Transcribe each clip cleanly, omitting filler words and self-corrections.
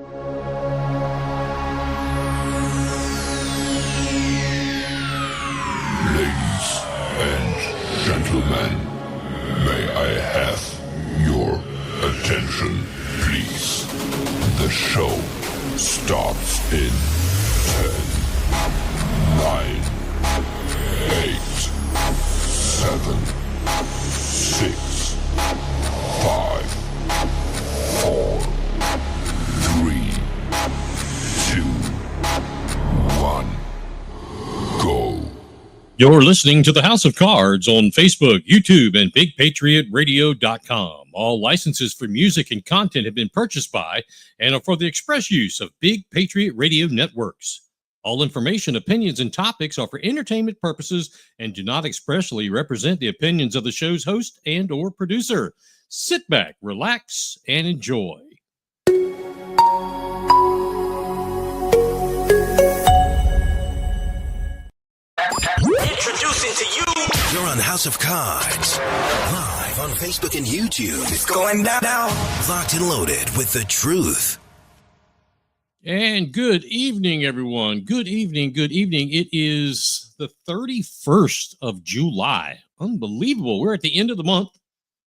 Ladies and gentlemen, may I have your attention, please? The show starts in 10, 9, 8, 7, 6, 5, 4, 3, 2, 1, go. You're listening to the House of Cards on Facebook, YouTube, and BigPatriotRadio.com. All licenses for music and content have been purchased by and are for the express use of Big Patriot Radio Networks. All information, opinions, and topics are for entertainment purposes and do not expressly represent the opinions of the show's host and or producer. Sit back, relax, and enjoy. Introducing to you. You're on House of Cards, live on Facebook and YouTube. It's going down now. Locked and loaded with the truth. And good evening, everyone. Good evening. Good evening. It is the 31st of July. Unbelievable. We're at the end of the month.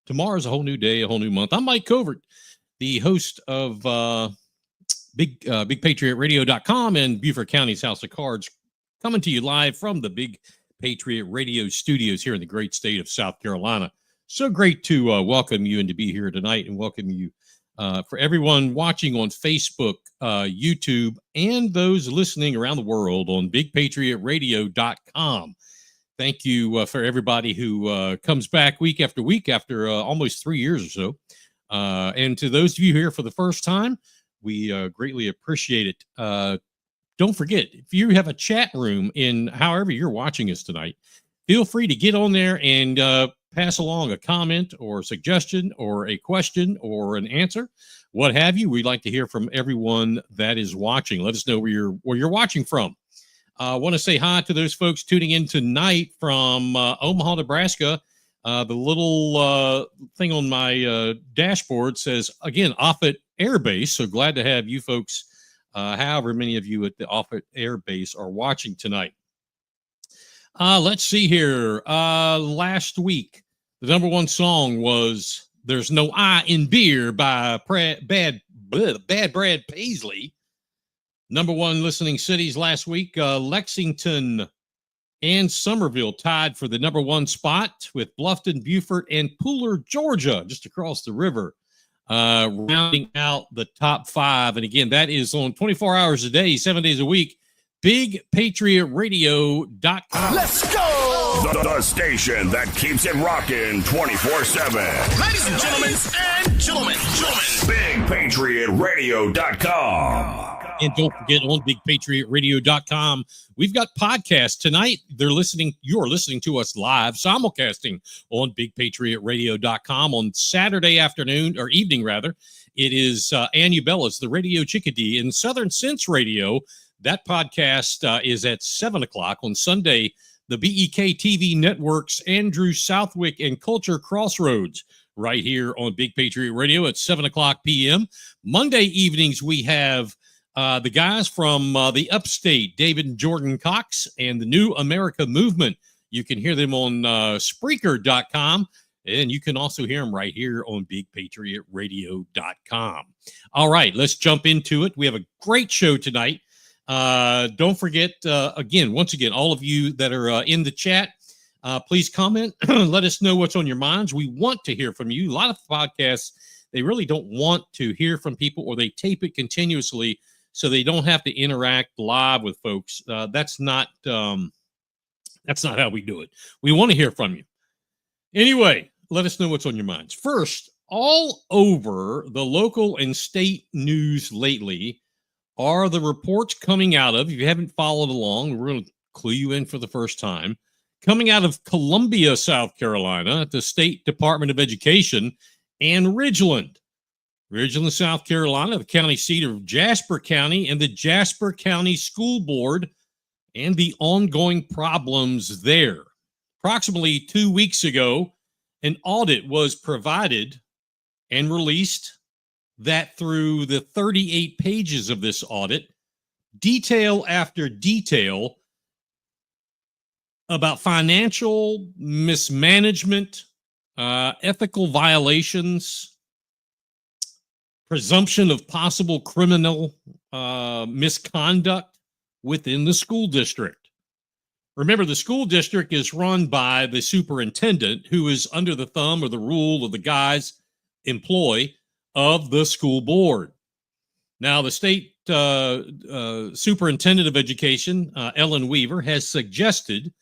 Tomorrow's a whole new day, a whole new month. I'm Mike Covert, the host of BigPatriotRadio.com and Beaufort County's House of Cards, coming to you live from the Big Patriot Radio studios here in the great state of South Carolina. So great to welcome you and to be here tonight, and welcome you for everyone watching on Facebook, YouTube, and those listening around the world on BigPatriotRadio.com. Thank you for everybody who comes back week after almost 3 years or so. And to those of you here for the first time, we greatly appreciate it. Don't forget, if you have a chat room in however you're watching us tonight, feel free to get on there and pass along a comment or a suggestion or a question or an answer, what have you. We'd like to hear from everyone that is watching. Let us know where you're watching from. I want to say hi to those folks tuning in tonight from Omaha, Nebraska. The little thing on my dashboard says, again, Offutt Air Base. So glad to have you folks, however many of you at the Offutt Air Base are watching tonight. Let's see here. Last week, the number one song was There's No I in Beer by Bad Brad Paisley. Number one listening cities last week, Lexington and Summerville tied for the number one spot with Bluffton, Beaufort, and Pooler, Georgia, just across the river, rounding out the top five. And again, that is on 24 hours a day, 7 days a week, BigPatriotRadio.com. Let's go. The station that keeps it rocking 24/7. Ladies and gentlemen, BigPatriotRadio.com. And don't forget, on BigPatriotRadio.com, we've got podcasts tonight. You're listening to us live, simulcasting on BigPatriotRadio.com on Saturday afternoon, or evening rather. It is Ann Ubella's The Radio Chickadee in Southern Sense Radio. That podcast is at 7 o'clock on Sunday. The BEK TV Network's Andrew Southwick and Culture Crossroads right here on Big Patriot Radio at 7 o'clock p.m. Monday evenings, we have the guys from the upstate, David and Jordan Cox, and the New America Movement. You can hear them on Spreaker.com, and you can also hear them right here on BigPatriotRadio.com. All right, let's jump into it. We have a great show tonight. Don't forget, once again, all of you that are in the chat, please comment. Let us know what's on your minds. We want to hear from you. A lot of podcasts, they really don't want to hear from people, or they tape it continuously so they don't have to interact live with folks. That's not how we do it. We want to hear from you. Anyway, let us know what's on your minds. First, all over the local and state news lately are the reports coming out of, if you haven't followed along, we're going to clue you in for the first time, coming out of Columbia, South Carolina, at the State Department of Education, and Ridgeland, South Carolina, the county seat of Jasper County, and the Jasper County School Board, and the ongoing problems there. Approximately 2 weeks ago, an audit was provided and released that through the 38 pages of this audit, detail after detail about financial mismanagement, ethical violations, presumption of possible criminal misconduct within the school district. Remember, the school district is run by the superintendent, who is under the thumb or the rule of the guise employ of the school board. Now, the state superintendent of education, Ellen Weaver, has suggested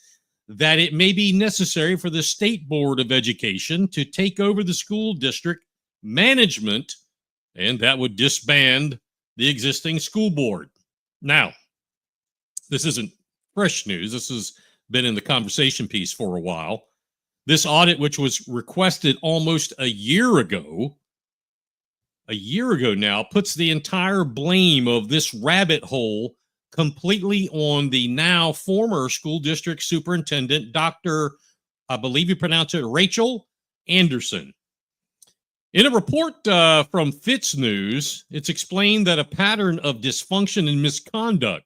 that it may be necessary for the state board of education to take over the school district management, and that would disband the existing school board. Now, this isn't fresh news. This has been in the conversation piece for a while. This audit, which was requested almost a year ago now, puts the entire blame of this rabbit hole completely on the now former school district superintendent, Dr. I believe you pronounce it, Rachel Anderson. In a report from Fitz News, it's explained that a pattern of dysfunction and misconduct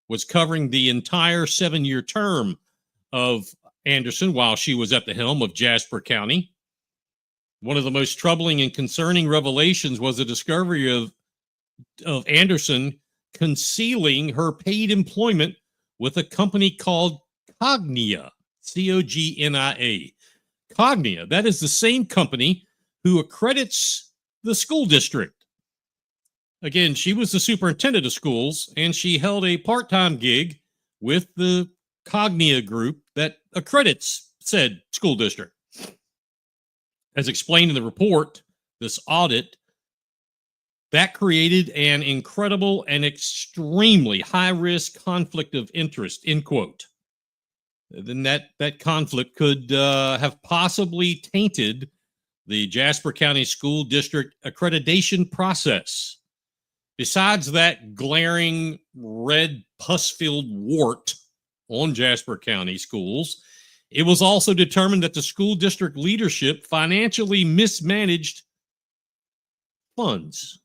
was covering the entire 7-year term of Anderson while she was at the helm of Jasper County. One of the most troubling and concerning revelations was the discovery of Anderson concealing her paid employment with a company called Cognia, C-O-G-N-I-A. Cognia, that is the same company who accredits the school district. Again, she was the superintendent of schools, and she held a part-time gig with the Cognia group that accredits said school district. As explained in the report, this audit, that created an incredible and extremely high-risk conflict of interest, end quote. Then that conflict could have possibly tainted the Jasper County School District accreditation process. Besides that glaring red pus-filled wart on Jasper County schools, it was also determined that the school district leadership financially mismanaged funds.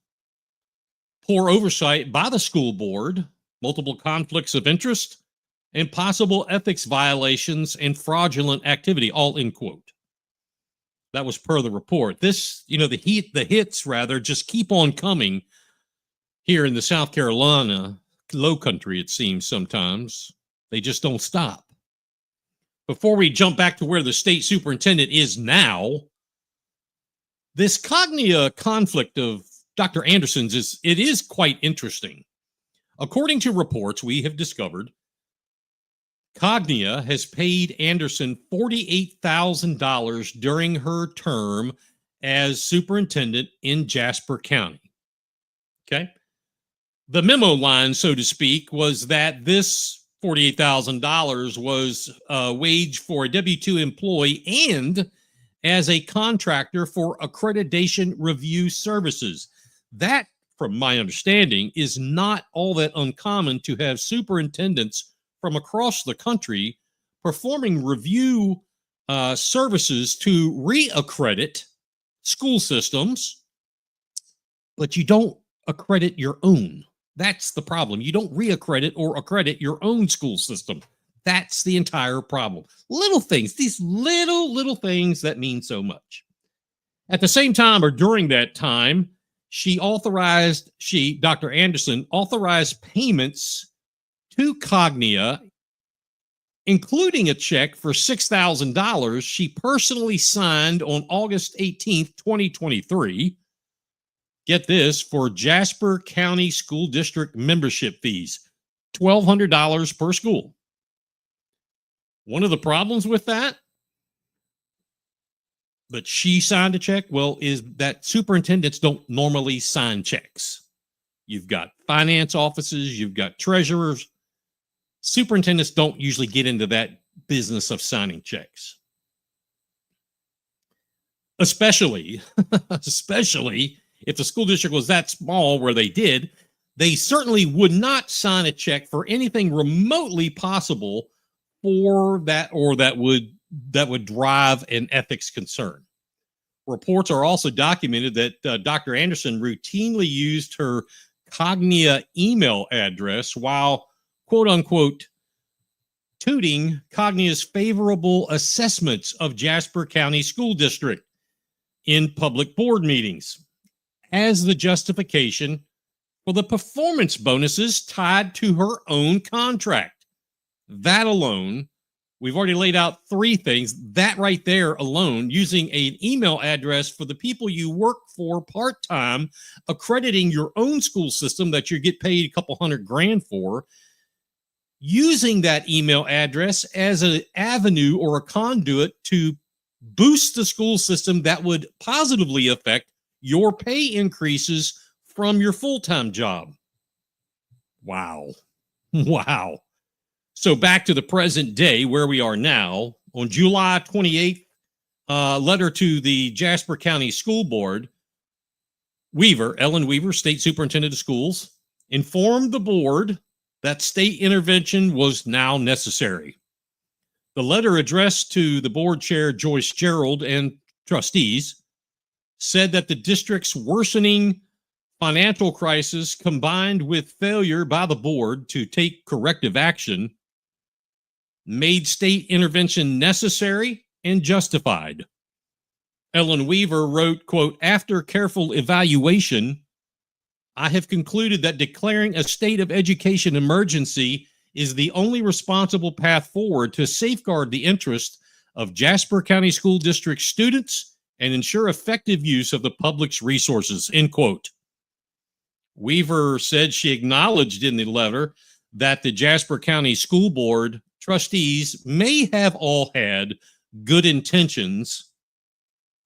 Poor oversight by the school board, multiple conflicts of interest, and possible ethics violations and fraudulent activity, all end quote. That was per the report. This, the hits rather just keep on coming here in the South Carolina low country, it seems sometimes. They just don't stop. Before we jump back to where the state superintendent is now, this Cognia conflict of Dr. Anderson's is quite interesting. According to reports we have discovered, Cognia has paid Anderson $48,000 during her term as superintendent in Jasper County. Okay? The memo line, so to speak, was that this $48,000 was a wage for a W-2 employee and as a contractor for accreditation review services. That, from my understanding, is not all that uncommon to have superintendents from across the country performing review services to reaccredit school systems, but you don't accredit your own. That's the problem. You don't reaccredit or accredit your own school system. That's the entire problem. Little things, these little things that mean so much. At the same time, or during that time, Dr. Anderson authorized payments to Cognia, including a check for $6,000 she personally signed on August 18th, 2023. Get this, for Jasper County School District membership fees, $1,200 per school. One of the problems with that she signed a check, is that superintendents don't normally sign checks. You've got finance offices, you've got treasurers. Superintendents don't usually get into that business of signing checks. Especially if the school district was that small where they did, they certainly would not sign a check for anything remotely possible for that, or that would drive an ethics concern. Reports are also documented that Dr. Anderson routinely used her Cognia email address while, quote unquote, tooting Cognia's favorable assessments of Jasper County School District in public board meetings as the justification for the performance bonuses tied to her own contract. That alone, we've already laid out three things. That right there alone, using an email address for the people you work for part-time, accrediting your own school system that you get paid a couple $100,000 for, using that email address as an avenue or a conduit to boost the school system that would positively affect your pay increases from your full-time job. Wow. Wow. So back to the present day where we are now. On July 28th, letter to the Jasper County School Board, Ellen Weaver, State Superintendent of Schools, informed the board that state intervention was now necessary. The letter addressed to the board chair, Joyce Gerald, and trustees said that the district's worsening financial crisis combined with failure by the board to take corrective action made state intervention necessary and justified. Ellen Weaver wrote, quote, "After careful evaluation, I have concluded that declaring a state of education emergency is the only responsible path forward to safeguard the interest of Jasper County School District students and ensure effective use of the public's resources," end quote. Weaver said she acknowledged in the letter that the Jasper County School Board trustees may have all had good intentions,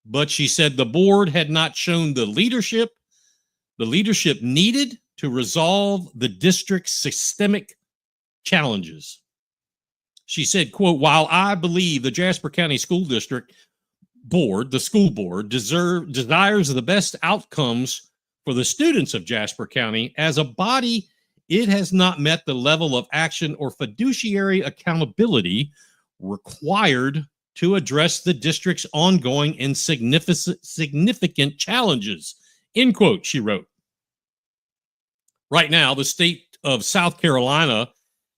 but she said the board had not shown the leadership needed to resolve the district's systemic challenges. She said, quote, "While I believe the Jasper County School District Board, the school board, desires the best outcomes for the students of Jasper County, as a body, it has not met the level of action or fiduciary accountability required to address the district's ongoing and significant challenges," end quote, she wrote. Right now, the state of South Carolina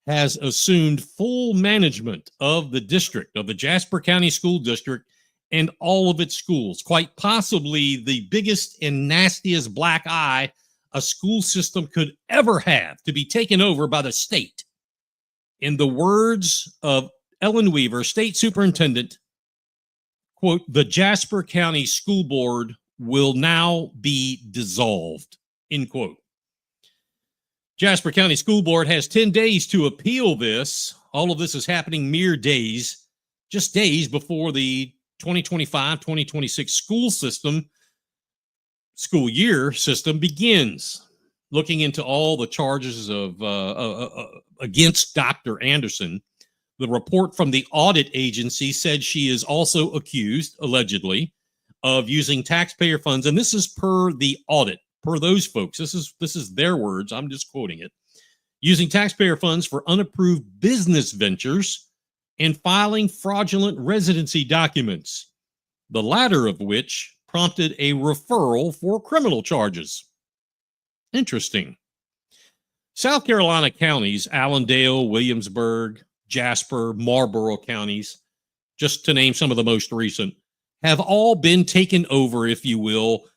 has assumed full management of the district, of the Jasper County School District, and all of its schools, quite possibly the biggest and nastiest black eye a school system could ever have, to be taken over by the state. In the words of Ellen Weaver, state superintendent, quote, "The Jasper County School Board will now be dissolved," end quote. Jasper County School Board has 10 days to appeal this. All of this is happening mere days, just days before the 2025-2026 school year system begins. Looking into all the charges of against Dr. Anderson, the report from the audit agency said she is also accused, allegedly, of using taxpayer funds, and this is per the audit, per those folks. This is their words. I'm just quoting it. Using taxpayer funds for unapproved business ventures and filing fraudulent residency documents, the latter of which prompted a referral for criminal charges. Interesting. South Carolina counties, Allendale, Williamsburg, Jasper, Marlborough counties, just to name some of the most recent, have all been taken over, if you will,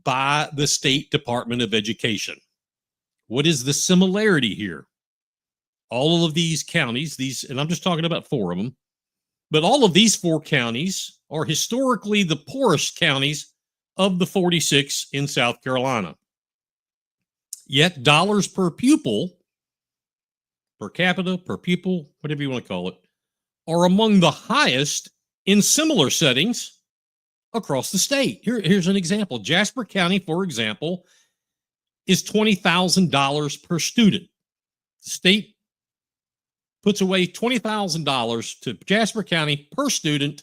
by the State Department of Education. What is the similarity here? All of these counties, and I'm just talking about 4 of them, but all of these 4 counties are historically the poorest counties of the 46 in South Carolina. Yet dollars per pupil, per capita, per pupil, whatever you want to call it, are among the highest in similar settings across the state. Here's an example. Jasper County, for example, is $20,000 per student. The state puts away $20,000 to Jasper County per student.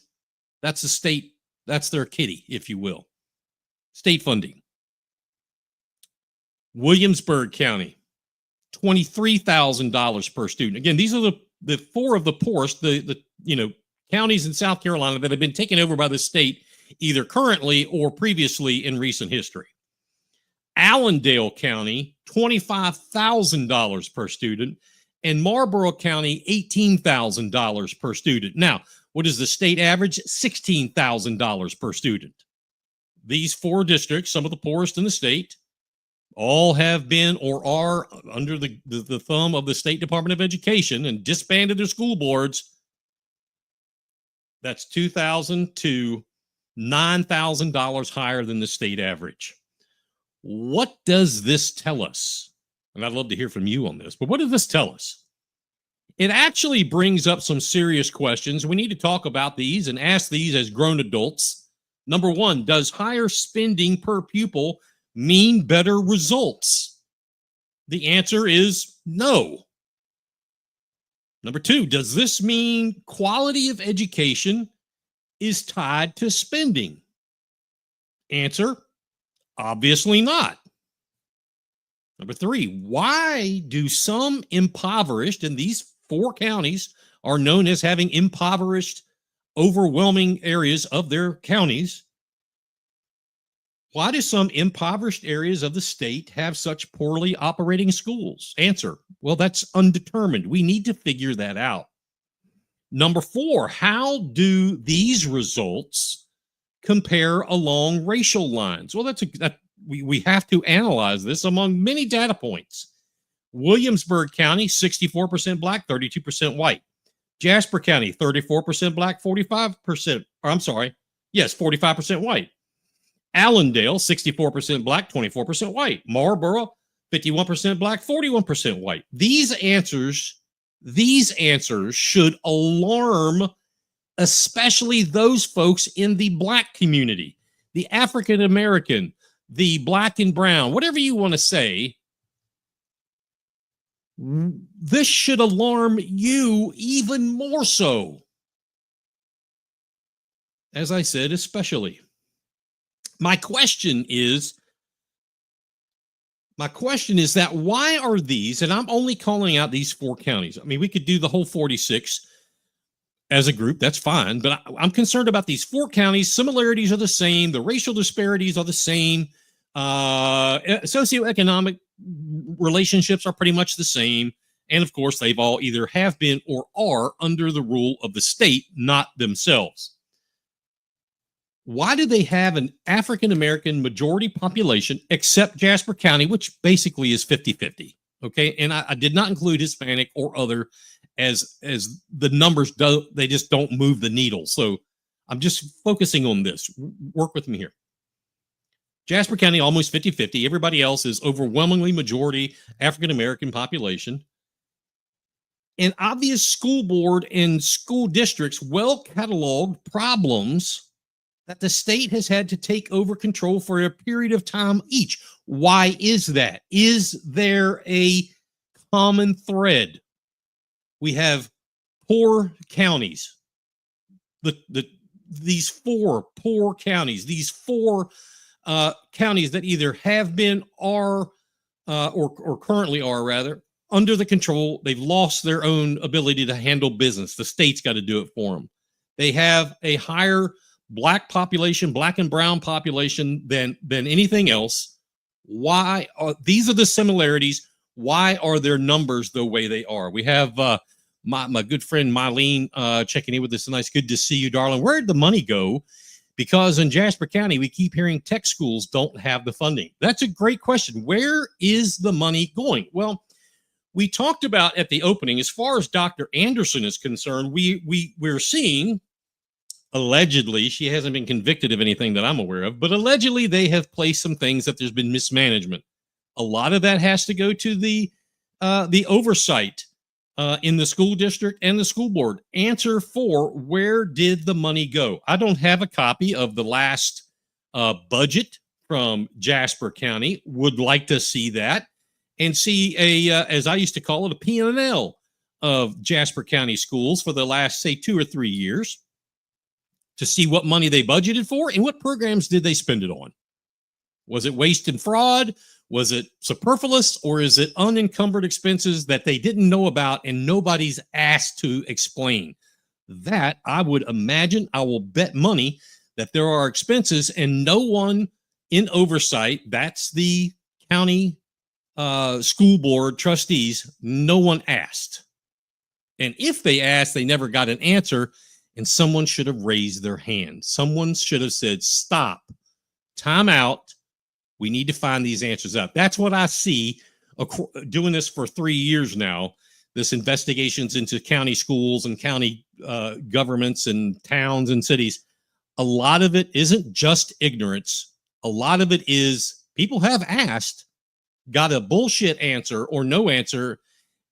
That's the state, that's their kitty, if you will. State funding. Williamsburg County, $23,000 per student. Again, these are the 4 of the poorest, the counties in South Carolina that have been taken over by the state either currently or previously in recent history. Allendale County, $25,000 per student, and Marlborough County, $18,000 per student. Now, what is the state average? $16,000 per student. These four districts, some of the poorest in the state, all have been or are under the thumb of the State Department of Education and disbanded their school boards. That's $2,000 to $9,000 higher than the state average. What does this tell us? And I'd love to hear from you on this, but what does this tell us? It actually brings up some serious questions. We need to talk about these and ask these as grown adults. Number one, does higher spending per pupil mean better results? The answer is no. Number two, does this mean quality of education is tied to spending? Answer, obviously not. Number three, why do some impoverished, and these four counties are known as having impoverished, overwhelming areas of their counties, why do some impoverished areas of the state have such poorly operating schools? Answer, well, that's undetermined. We need to figure that out. Number four, how do these results compare along racial lines? Well, we have to analyze this among many data points. Williamsburg County, 64% black, 32% white. Jasper County, 34% black, 45%, or I'm sorry, yes, 45% white. Allendale, 64% black, 24% white. Marlborough, 51% black, 41% white. These answers should alarm especially those folks in the black community, the African American, the black and brown, whatever you want to say. This should alarm you even more so. As I said, especially. My question is that why are these, and I'm only calling out these four counties. I mean, we could do the whole 46 as a group, that's fine, but I'm concerned about these four counties. Similarities are the same. The racial disparities are the same. Socioeconomic relationships are pretty much the same. And of course, they've all either have been or are under the rule of the state, not themselves. Why do they have an African-American majority population except Jasper County, which basically is 50-50? Okay. And I did not include Hispanic or other as the numbers they just don't move the needle. So I'm just focusing on this. Work with me here. Jasper County, almost 50-50. Everybody else is overwhelmingly majority African-American population. An obvious school board and school districts well-cataloged problems that the state has had to take over control for a period of time each. Why is that? Is there a common thread? We have poor counties. These four poor counties, these four counties that either have been, are, or currently are rather, under the control. They've lost their own ability to handle business. The state's got to do it for them. They have a higher black population, black and brown population than anything else. Why are these are the similarities? Why are their numbers the way they are? We have my good friend Mylene checking in with us tonight. It's good to see you, darling. Where'd the money go? Because in Jasper County, we keep hearing tech schools don't have the funding. That's a great question. Where is the money going? We talked about at the opening, as far as Dr. Anderson is concerned, we're seeing, allegedly, she hasn't been convicted of anything that I'm aware of, but allegedly they have placed some things that there's been mismanagement. A lot of that has to go to the oversight in the school district and the school board. Answer 4, where did the money go? I don't have a copy of the last budget from Jasper County. Would like to see that and see as I used to call it, a P&L of Jasper County schools for the last, say, 2 or 3 years to see what money they budgeted for and what programs did they spend it on. Was it waste and fraud? Was it superfluous, or is it unencumbered expenses that they didn't know about and nobody's asked to explain? That, I would imagine, I will bet money that there are expenses and no one in oversight, that's the county school board trustees, no one asked. And if they asked, they never got an answer, and someone should have raised their hand. Someone should have said, stop, time out. We need to find these answers out. That's what I see doing this for 3 years now, this investigations into county schools and county governments and towns and cities. A lot of it isn't just ignorance. A lot of it is people have asked, got a bullshit answer or no answer,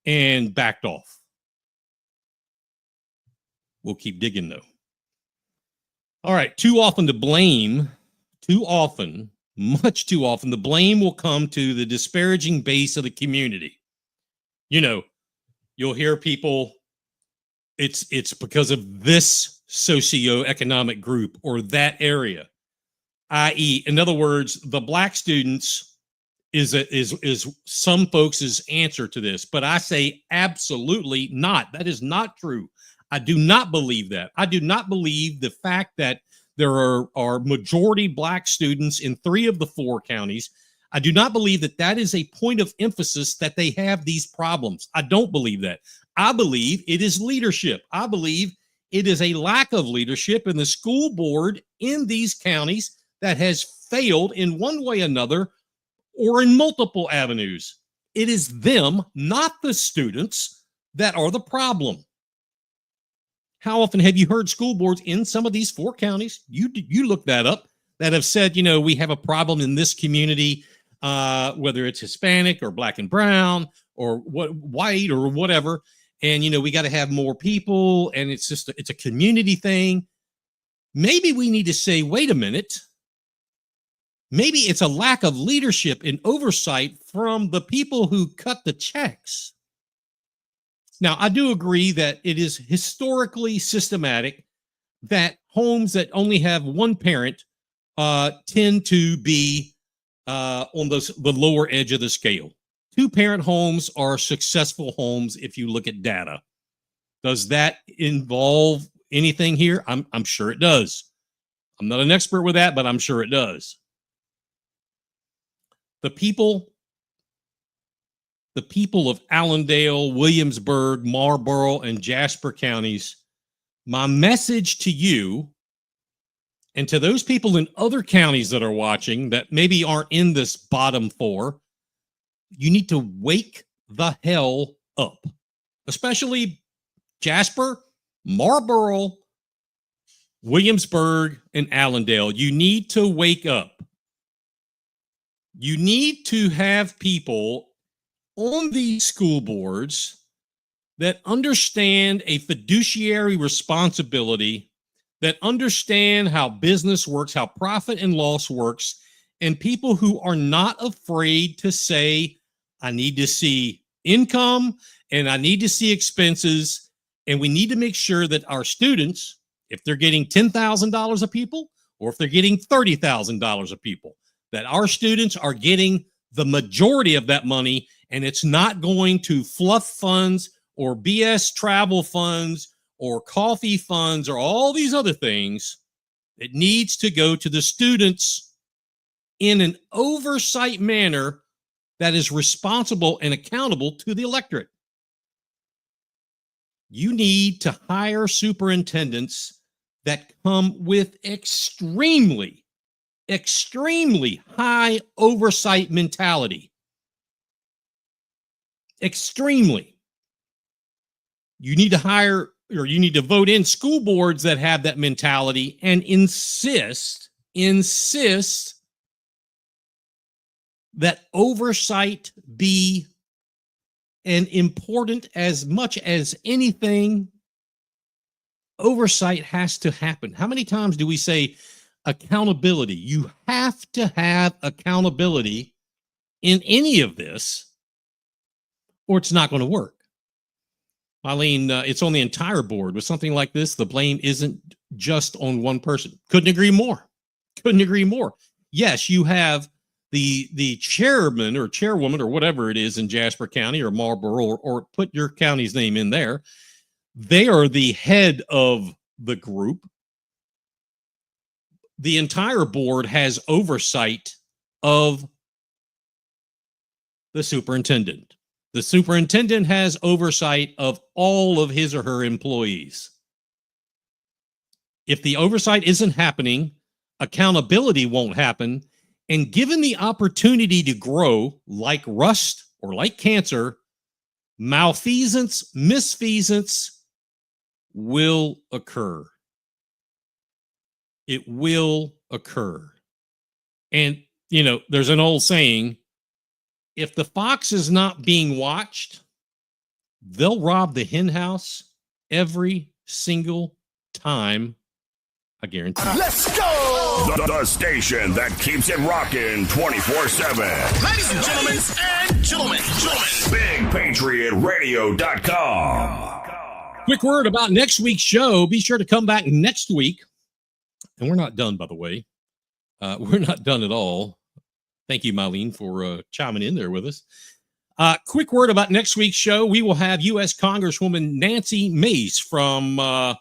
and backed off. We'll keep digging, though. All right. Too often, much too often, the blame will come to the disparaging base of the community. You know, you'll hear people, it's because of this socioeconomic group or that area, i.e., in other words, the black students is some folks' answer to this. But I say absolutely not. That is not true. I do not believe that. I do not believe the fact that there are majority black students in 3 of the 4 counties. I do not believe that that is a point of emphasis that they have these problems. I don't believe that. I believe it is leadership. I believe it is a lack of leadership in the school board in these counties that has failed in one way or another or in multiple avenues. It is them, not the students, that are the problem. How often have you heard school boards in some of these 4 counties, you look that up, that have said, you know, we have a problem in this community, whether it's Hispanic or black and brown or white or whatever, and, you know, we got to have more people, and it's a community thing. Maybe we need to say, wait a minute, maybe it's a lack of leadership and oversight from the people who cut the checks. Now, I do agree that it is historically systematic that homes that only have one parent tend to be on the lower edge of the scale. 2-parent homes are successful homes if you look at data. Does that involve anything here? I'm sure it does. I'm not an expert with that, but I'm sure it does. The people of Allendale, Williamsburg, Marlboro, and Jasper counties, my message to you and to those people in other counties that are watching that maybe aren't in this bottom 4, you need to wake the hell up, especially Jasper, Marlboro, Williamsburg, and Allendale. You need to wake up. You need to have people on these school boards that understand a fiduciary responsibility, that understand how business works, how profit and loss works, and people who are not afraid to say, I need to see income and I need to see expenses, and we need to make sure that our students, if they're getting $10,000 a people or if they're getting $30,000 a people, that our students are getting the majority of that money, and it's not going to fluff funds or BS travel funds or coffee funds or all these other things. It needs to go to the students in an oversight manner that is responsible and accountable to the electorate. You need to hire superintendents that come with extremely high oversight mentality. Extremely. You need to hire, or you need to vote in school boards that have that mentality and insist that oversight be an important, as much as anything, oversight has to happen. How many times do we say accountability? You have to have accountability in any of this, or it's not going to work. Eileen, it's on the entire board. With something like this, the blame isn't just on one person. Couldn't agree more. Yes, you have the chairman or chairwoman or whatever it is in Jasper County or Marlboro, or put your county's name in there. They are the head of the group. the entire board has oversight of the superintendent. The superintendent has oversight of all of his or her employees. If the oversight isn't happening, accountability won't happen. And given the opportunity to grow, like rust or like cancer, malfeasance, misfeasance will occur. It will occur. And, you know, there's an old saying, if the fox is not being watched, they'll rob the hen house every single time. I guarantee. Let's go! The station that keeps it rocking 24/7. Ladies and gentlemen, BigPatriotRadio.com. Quick word about next week's show. Be sure to come back next week. And we're not done, by the way. We're not done at all. Thank you, Mylene, for chiming in there with us. Quick word about next week's show. We will have U.S. Congresswoman Nancy Mace from the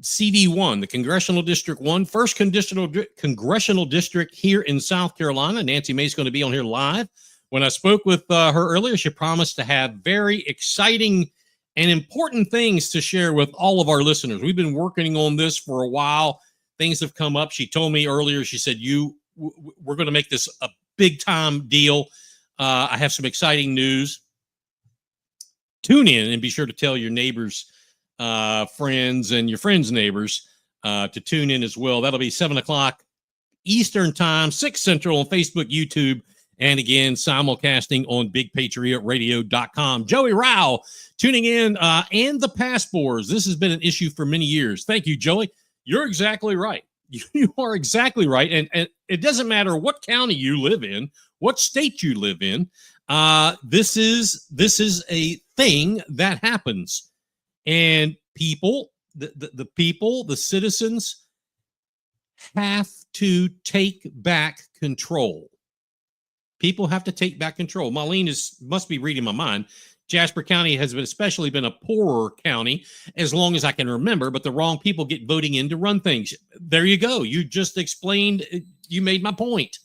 CD1, the Congressional District 1, first congressional district here in South Carolina. Nancy Mace is going to be on here live. When I spoke with her earlier, she promised to have very exciting and important things to share with all of our listeners. We've been working on this for a while. Things have come up. She told me earlier, she said, we're going to make this a big time deal. I have some exciting news. Tune in and be sure to tell your neighbors, friends, and your friends' neighbors to tune in as well. That'll be 7 o'clock Eastern Time, 6 Central on Facebook, YouTube, and again, simulcasting on BigPatriotRadio.com. Joey Rao tuning in, and the passports. This has been an issue for many years. Thank you, Joey. You're exactly right. You are exactly right. And it doesn't matter what county you live in, what state you live in. This is a thing that happens. And people, the people, the citizens have to take back control. People have to take back control. Marlene must be reading my mind. Jasper County has especially been a poorer county as long as I can remember, but the wrong people get voting in to run things. There you go. You just explained, you made my point.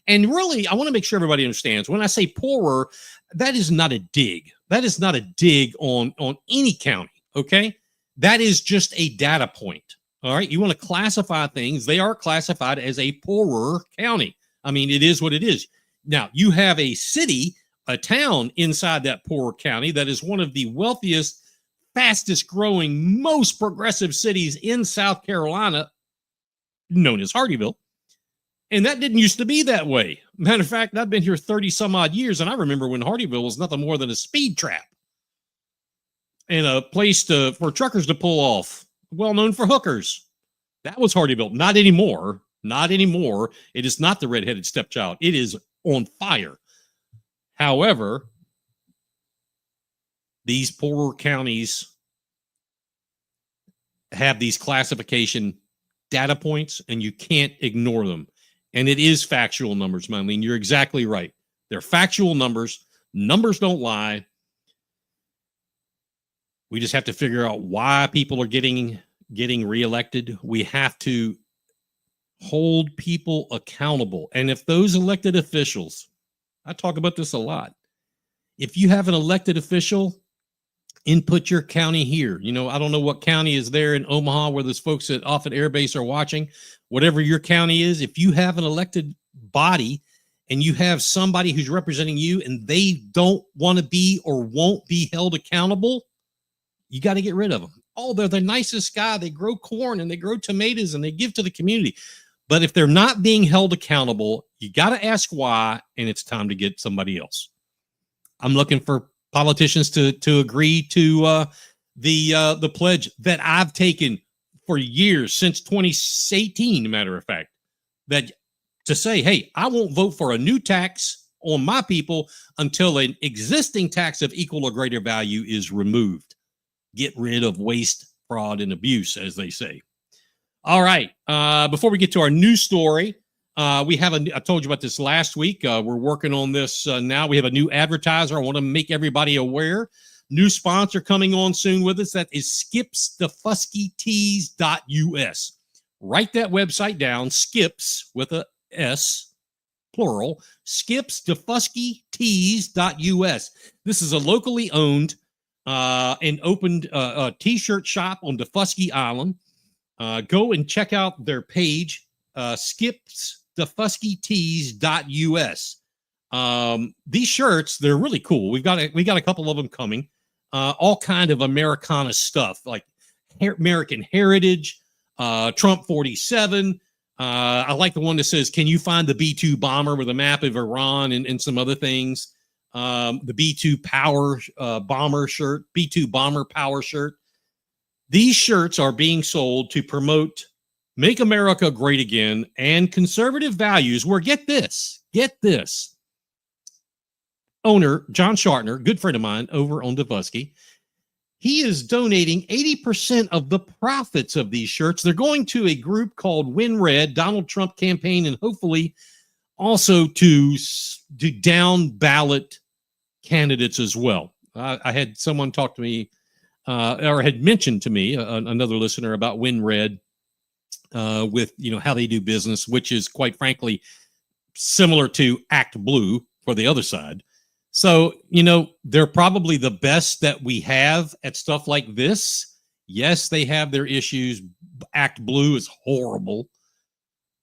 And really, I want to make sure everybody understands, when I say poorer, that is not a dig. That is not a dig on any county, okay? That is just a data point, all right? You want to classify things. They are classified as a poorer county. I mean, it is what it is. Now, you have a city, a town inside that poor county that is one of the wealthiest, fastest growing, most progressive cities in South Carolina, known as Hardeeville. And that didn't used to be that way. Matter of fact, I've been here 30 some odd years, and I remember when Hardeeville was nothing more than a speed trap and a place for truckers to pull off, well known for hookers. That was Hardeeville. Not anymore. Not anymore. It is not the redheaded stepchild. It is on fire. However, these poorer counties have these classification data points, and you can't ignore them. And it is factual numbers, Mylene. You're exactly right. They're factual numbers. Numbers don't lie. We just have to figure out why people are getting reelected. We have to hold people accountable. And if those elected officials, I talk about this a lot, if you have an elected official, input your county here. You know, I don't know what county is there in Omaha where those folks at Offutt Air Base are watching. Whatever your county is, if you have an elected body and you have somebody who's representing you and they don't want to be or won't be held accountable, you got to get rid of them. Oh, they're the nicest guy. They grow corn and they grow tomatoes and they give to the community. But if they're not being held accountable, you got to ask why, and it's time to get somebody else. I'm looking for politicians to agree to the pledge that I've taken for years, since 2018, matter of fact, that to say, hey, I won't vote for a new tax on my people until an existing tax of equal or greater value is removed. Get rid of waste, fraud, and abuse, as they say. All right. Before we get to our news story, we have I told you about this last week. We're working on this now. We have a new advertiser. I want to make everybody aware. new sponsor coming on soon with us. That is skipsthefuskytees.us. Write that website down, skips with a S, plural, skipsthefuskytees.us. This is a locally owned and opened t-shirt shop on Defusky Island. Go and check out their page, skipsthefuskytees.us. These shirts, they're really cool. We got a couple of them coming. All kind of Americana stuff, like American heritage, Trump 47. I like the one that says, "Can you find the B-2 bomber?" with a map of Iran and some other things. The B-2 power bomber shirt, B-2 bomber power shirt. These shirts are being sold to promote Make America Great Again and conservative values, where get this. Owner John Shartner, good friend of mine over on Defusky, he is donating 80% of the profits of these shirts. They're going to a group called Win Red, Donald Trump campaign, and hopefully also to down ballot candidates as well. I had someone talk to me or had mentioned to me, another listener, about Win Red with, how they do business, which is quite frankly similar to Act Blue for the other side. So, they're probably the best that we have at stuff like this. Yes, they have their issues. Act Blue is horrible,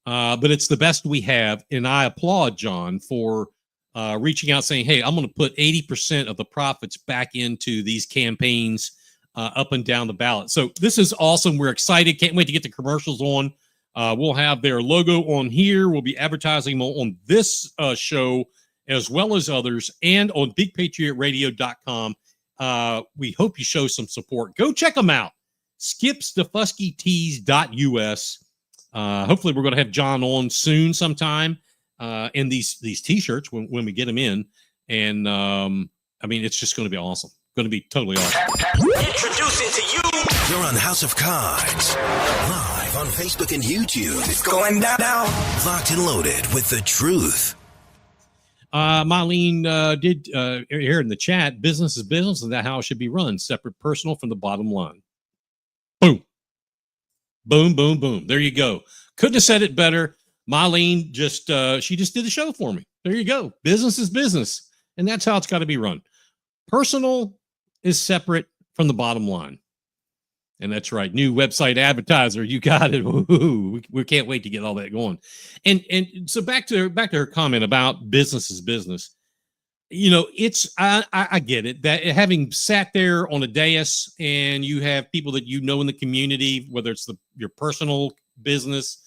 but it's the best we have. And I applaud John for reaching out saying, hey, I'm going to put 80% of the profits back into these campaigns up and down the ballot. So this is awesome. We're excited. Can't wait to get the commercials on. We'll have their logo on here. We'll be advertising on this show as well as others, and on bigpatriotradio.com. We hope you show some support. Go check them out. skipsthefuskytees.us. Hopefully we're going to have John on soon sometime in these t-shirts when we get them in. And it's just going to be awesome. Going to be totally awesome. Introducing to you. You're on House of Cards, live on Facebook and YouTube. It's going down. Locked and loaded with the truth. Marlene did here in the chat, business is business, and that how it should be run, separate personal from the bottom line. Boom. Boom, boom, boom. There you go. Couldn't have said it better. Marlene she just did the show for me. There you go. Business is business, and that's how it's got to be run. Personal is separate from the bottom line. And that's right. New website advertiser. You got it. Ooh, we can't wait to get all that going. And so back to her comment about business is business. I get it, that having sat there on a dais and you have people that in the community, whether it's your personal business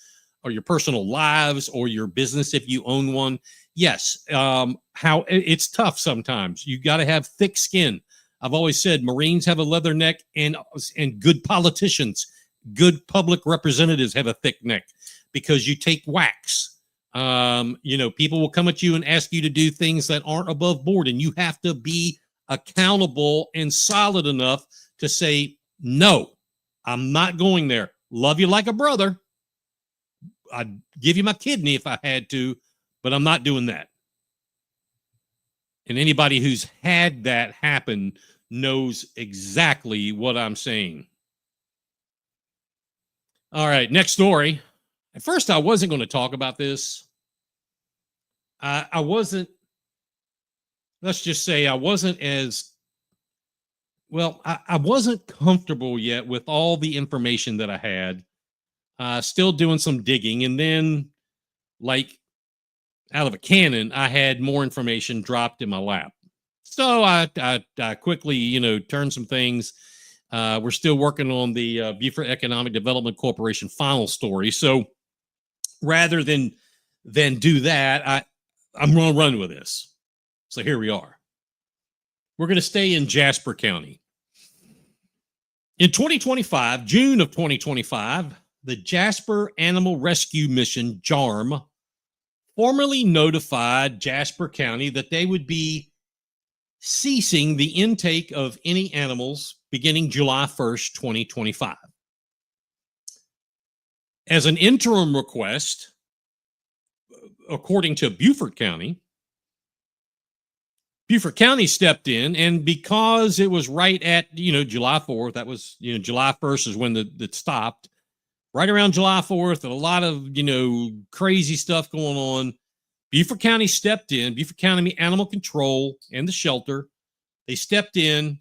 or your personal lives or your business if you own one. Yes. How it's tough sometimes. You got to have thick skin. I've always said Marines have a leather neck, and good politicians, good public representatives have a thick neck, because you take whacks. People will come at you and ask you to do things that aren't above board, and you have to be accountable and solid enough to say, no, I'm not going there. Love you like a brother. I'd give you my kidney if I had to, but I'm not doing that. And anybody who's had that happen knows exactly what I'm saying. All right, next story. At first, I wasn't going to talk about this. I wasn't, let's just say I wasn't as, well, I wasn't comfortable yet with all the information that I had. Still doing some digging. And then, like, out of a cannon, I had more information dropped in my lap. So I quickly, turned some things. We're still working on the Beaufort Economic Development Corporation final story. So rather than do that, I'm going to run with this. So here we are. We're going to stay in Jasper County. In 2025, June of 2025, the Jasper Animal Rescue Mission, JARM, formally notified Jasper County that they would be ceasing the intake of any animals beginning July 1st, 2025. As an interim request, according to Beaufort County, Beaufort County stepped in, and because it was right at, July 4th, that was, July 1st is when it stopped, right around July 4th, and a lot of, crazy stuff going on. Beaufort County stepped in, Beaufort County Animal Control and the shelter. They stepped in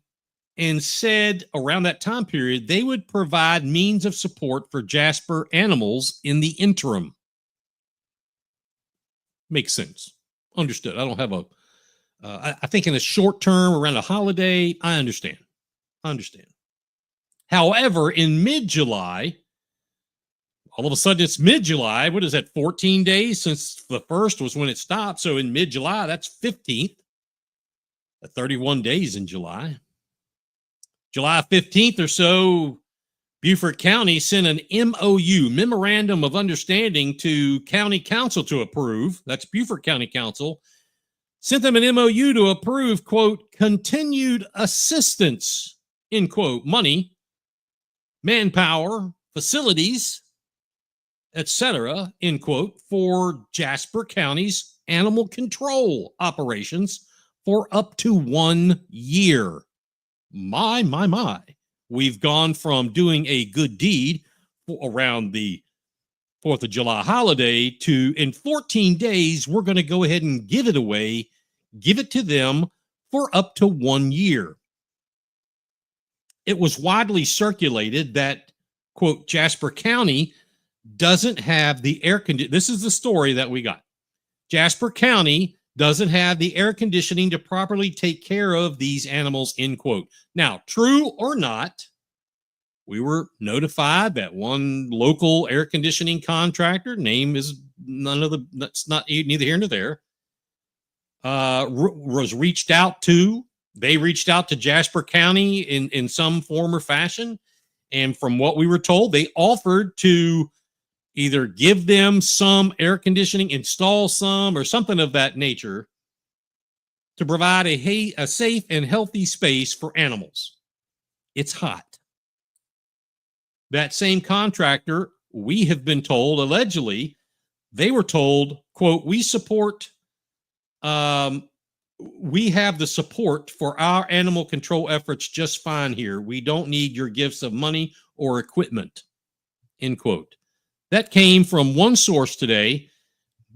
and said around that time period, they would provide means of support for Jasper animals in the interim. Makes sense. Understood. I don't have I think in the short term around a holiday, I understand. However, in mid-July, all of a sudden it's mid-July. What is that, 14 days since the 1st was when it stopped? So in mid-July, that's 15th. 31 days in July. July 15th or so, Beaufort County sent an MOU, Memorandum of Understanding, to County Council to approve. That's Beaufort County Council. Sent them an MOU to approve, quote, continued assistance, end quote, money, manpower, facilities, etc., end quote, for Jasper County's animal control operations for up to 1 year. My. We've gone from doing a good deed around the 4th of July holiday to, in 14 days, we're going to go ahead and give it away, give it to them for up to 1 year. It was widely circulated that, quote, Jasper County doesn't have the air conditioning. This is the story that we got. Jasper County doesn't have the air conditioning to properly take care of these animals, end quote. Now, true or not, we were notified that one local air conditioning contractor, name is that's not neither here nor there, was reached out to. They reached out to Jasper County in some form or fashion. And from what we were told, they offered to either give them some air conditioning, install some, or something of that nature to provide a safe and healthy space for animals. It's hot. That same contractor, we have been told, allegedly, they were told, quote, we have the support for our animal control efforts just fine here. We don't need your gifts of money or equipment, end quote. That came from one source today.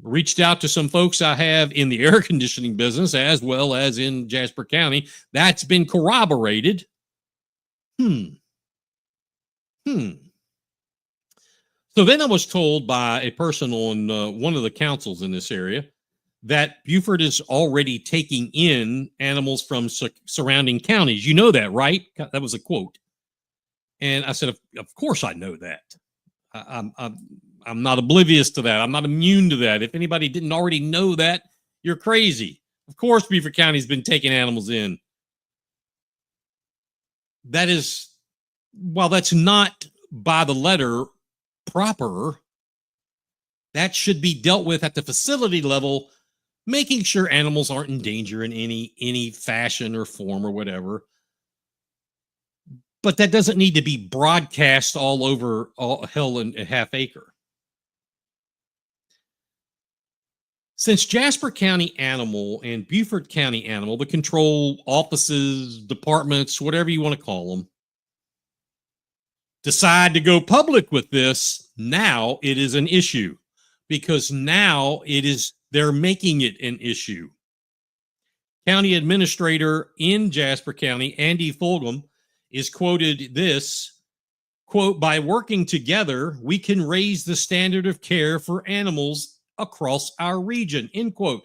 Reached out to some folks I have in the air conditioning business as well as in Jasper County. That's been corroborated. So then I was told by a person on one of the councils in this area that Beaufort is already taking in animals from surrounding counties. You know that, right? That was a quote. And I said, of course I know that. I'm not oblivious to that. I'm not immune to that. If anybody didn't already know that, you're crazy. Of course, Beaufort County's been taking animals in. That is, while that's not by the letter proper, that should be dealt with at the facility level, making sure animals aren't in danger in any fashion or form or whatever. But that doesn't need to be broadcast all over hell and a half acre. Since Jasper County Animal and Beaufort County Animal, the control offices, departments, whatever you want to call them, decide to go public with this, now it is an issue because now they're making it an issue. County Administrator in Jasper County, Andy Fulgham, is quoted this, quote, by working together, we can raise the standard of care for animals across our region, end quote.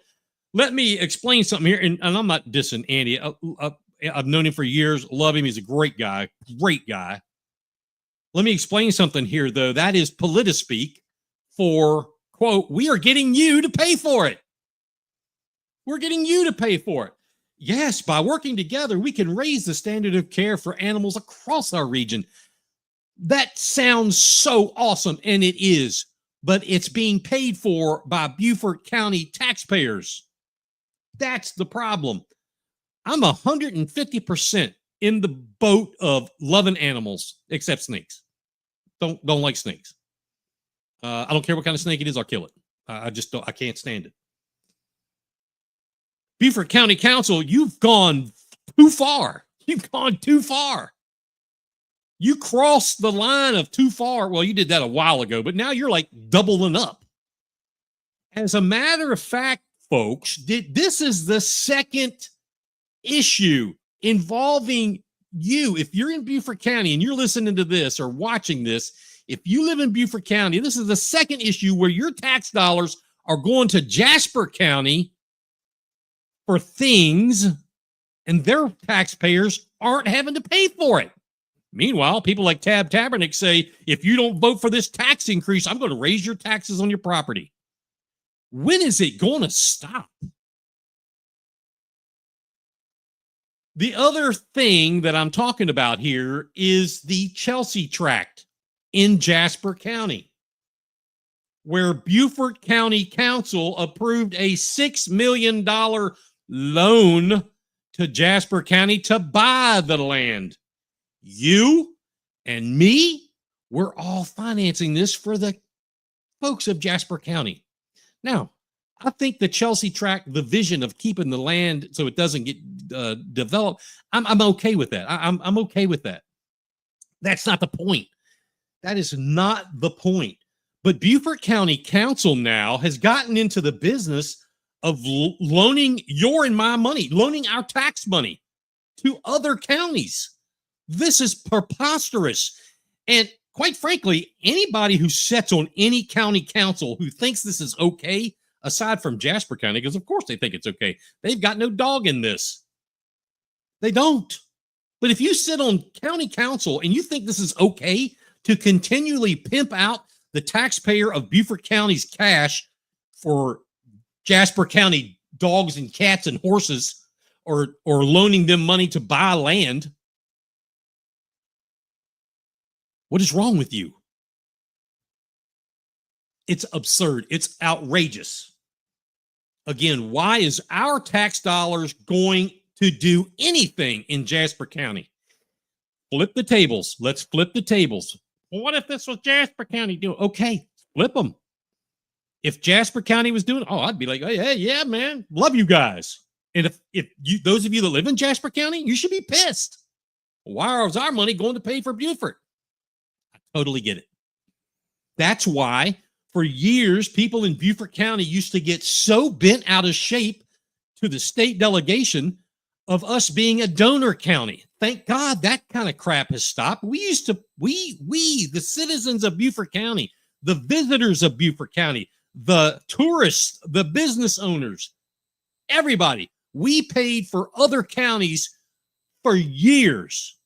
Let me explain something here, and I'm not dissing Andy. I've known him for years, love him. He's a great guy. Let me explain something here, though. That is politispeak for, quote, we are getting you to pay for it. We're getting you to pay for it. Yes, by working together, we can raise the standard of care for animals across our region. That sounds so awesome, and it is, but it's being paid for by Beaufort County taxpayers. That's the problem. I'm 150% in the boat of loving animals, except snakes. Don't like snakes. I don't care what kind of snake it is, I'll kill it. I just don't, I can't stand it. Beaufort County Council, you've gone too far. You've gone too far. You crossed the line of too far. Well, you did that a while ago, but now you're like doubling up. As a matter of fact, folks, this is the second issue involving you. If you're in Beaufort County and you're listening to this or watching this, if you live in Beaufort County, this is the second issue where your tax dollars are going to Jasper County for things and their taxpayers aren't having to pay for it. Meanwhile, people like Tab Tabernick say, if you don't vote for this tax increase, I'm going to raise your taxes on your property. When is it going to stop? The other thing that I'm talking about here is the Chelsea tract in Jasper County, where Beaufort County Council approved a $6 million loan to Jasper County to buy the land. You and me, we're all financing this for the folks of Jasper County. Now, I think the Chelsea tract, the vision of keeping the land so it doesn't get developed, I'm okay with that. I'm okay with that. That's not the point. That is not the point. But Beaufort County Council now has gotten into the business of loaning your and my money, loaning our tax money to other counties. This is preposterous. And quite frankly, anybody who sits on any county council who thinks this is okay, aside from Jasper County, because of course they think it's okay. They've got no dog in this. They don't. But if you sit on county council and you think this is okay to continually pimp out the taxpayer of Beaufort County's cash for Jasper County dogs and cats and horses, or loaning them money to buy land, what is wrong with you? It's absurd. It's outrageous. Again, why is our tax dollars going to do anything in Jasper County? Flip the tables. Let's flip the tables. Well, what if this was Jasper County doing? Okay, flip them. If Jasper County was doing, I'd be like, hey, yeah, man, love you guys. And if you, those of you that live in Jasper County, you should be pissed. Why is our money going to pay for Beaufort? I totally get it. That's why for years, people in Beaufort County used to get so bent out of shape to the state delegation of us being a donor county. Thank God that kind of crap has stopped. We used to, the citizens of Beaufort County, the visitors of Beaufort County, the tourists, the business owners, everybody, we paid for other counties for years.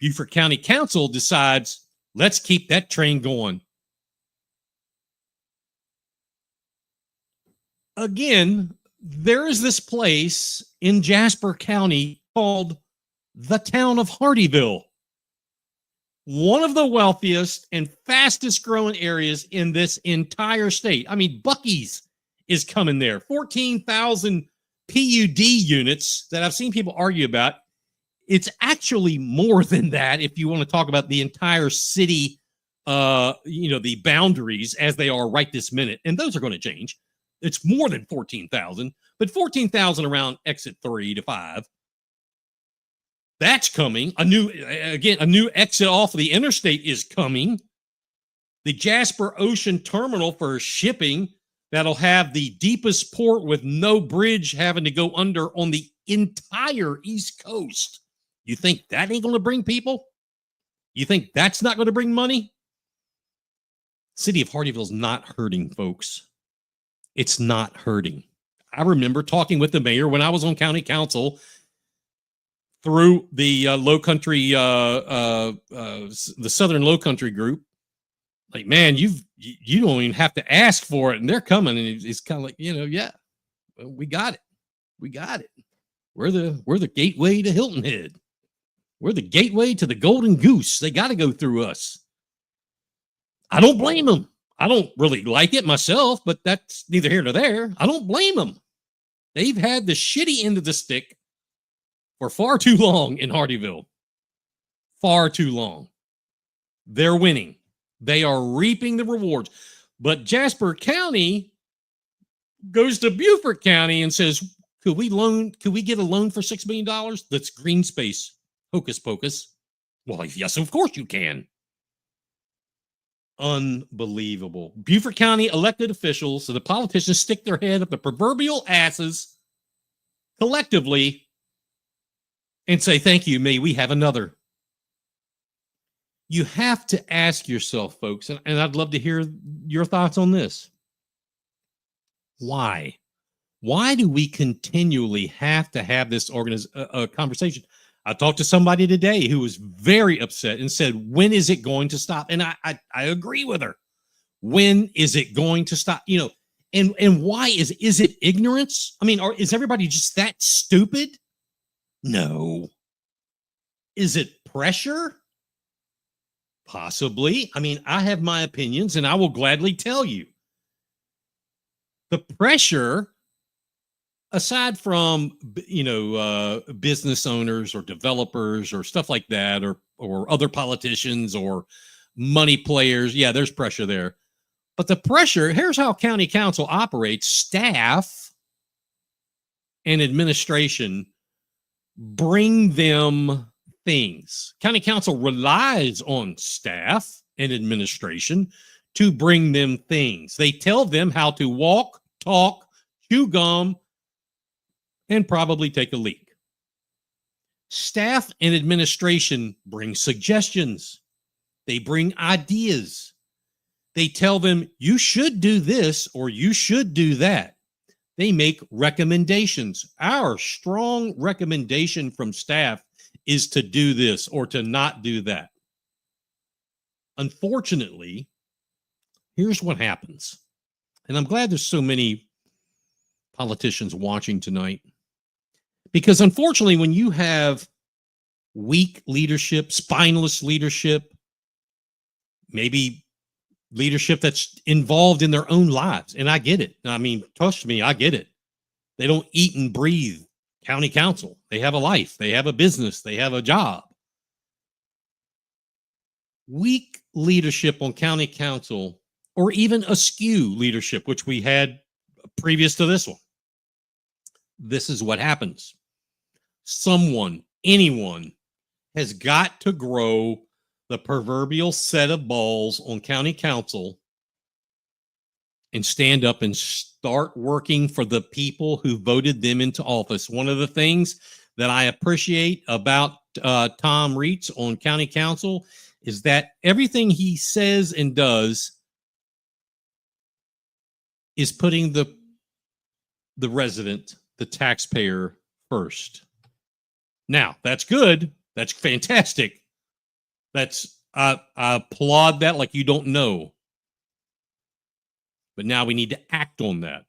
Beaufort County Council decides, let's keep that train going. Again, there is this place in Jasper County called the town of Hardyville, one of the wealthiest and fastest growing areas in this entire state. I mean, Buc-ee's is coming there. 14,000 PUD units that I've seen people argue about. It's actually more than that if you want to talk about the entire city, the boundaries as they are right this minute. And those are going to change. It's more than 14,000, but 14,000 around exit 3 to 5. That's coming. A new exit off of the interstate is coming. The Jasper Ocean Terminal for shipping that'll have the deepest port with no bridge having to go under on the entire East Coast. You think that ain't going to bring people? You think that's not going to bring money? City of Hardyville's not hurting, folks. It's not hurting. I remember talking with the mayor when I was on county council through the low country, the Southern Low Country group. Like, man, you don't even have to ask for it, and they're coming. And it's kind of like, yeah, we got it. We got it. We're the gateway to Hilton Head. We're the gateway to the Golden Goose. They got to go through us. I don't blame them. I don't really like it myself, but that's neither here nor there. I don't blame them. They've had the shitty end of the stick for far too long in Hardyville. Far too long. They're winning. They are reaping the rewards. But Jasper County, goes to Beaufort County and says, could we get a loan for $6 million? That's green space. Hocus pocus. Well, yes, of course you can. Unbelievable. Beaufort County elected officials, so the politicians stick their head up the proverbial asses collectively and say, thank you, may we have another. You have to ask yourself, folks, and I'd love to hear your thoughts on this. Why? Why do we continually have to have this conversation? I talked to somebody today who was very upset and said, when is it going to stop? And I agree with her. When is it going to stop? You know, and why is it ignorance? I mean, or is everybody just that stupid? No. Is it pressure? Possibly. I mean, I have my opinions and I will gladly tell you. The pressure, aside from, business owners or developers or stuff like that, or other politicians or money players, yeah, there's pressure there. But the pressure, here's how county council operates. Staff and administration bring them things. County council relies on staff and administration to bring them things. They tell them how to walk, talk, chew gum, and probably take a leak. Staff and administration bring suggestions. They bring ideas. They tell them, you should do this or you should do that. They make recommendations. Our strong recommendation from staff is to do this or to not do that. Unfortunately, here's what happens. And I'm glad there's so many politicians watching tonight. Because unfortunately, when you have weak leadership, spineless leadership, maybe leadership that's involved in their own lives, and I get it. I mean, trust me, I get it. They don't eat and breathe county council. They have a life. They have a business. They have a job. Weak leadership on county council, or even askew leadership, which we had previous to this one. This is what happens. Someone, anyone, has got to grow the proverbial set of balls on county council and stand up and start working for the people who voted them into office. One of the things that I appreciate about Tom Reitz on county council is that everything he says and does is putting the resident, the taxpayer, first. Now, that's good. That's fantastic. I applaud that like you don't know. But now we need to act on that.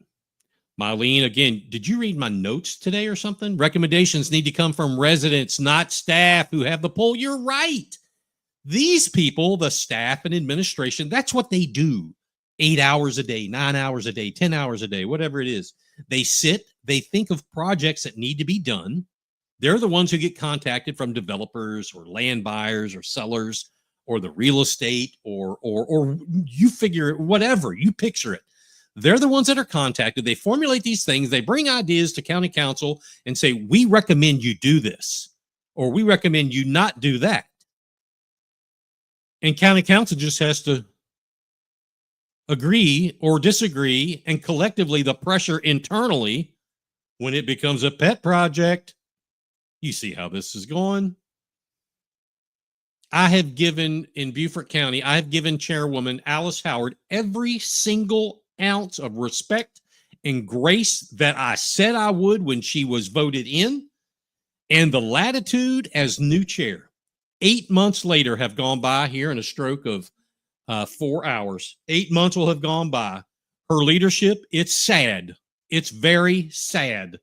Marlene, again, did you read my notes today or something? Recommendations need to come from residents, not staff who have the poll. You're right. These people, the staff and administration, that's what they do. 8 hours a day, 9 hours a day, 10 hours a day, whatever it is. They sit, they think of projects that need to be done. They're the ones who get contacted from developers or land buyers or sellers or the real estate or you figure it, whatever, you picture it. They're the ones that are contacted. They formulate these things. They bring ideas to county council and say, we recommend you do this, or we recommend you not do that. And county council just has to agree or disagree, and collectively the pressure internally, when it becomes a pet project, you see how this is going. I have given, in Beaufort County, I have given Chairwoman Alice Howard every single ounce of respect and grace that I said I would when she was voted in, and the latitude as new chair. 8 months later have gone by here in a stroke of 4 hours. 8 months will have gone by. Her leadership, it's sad. It's very sad.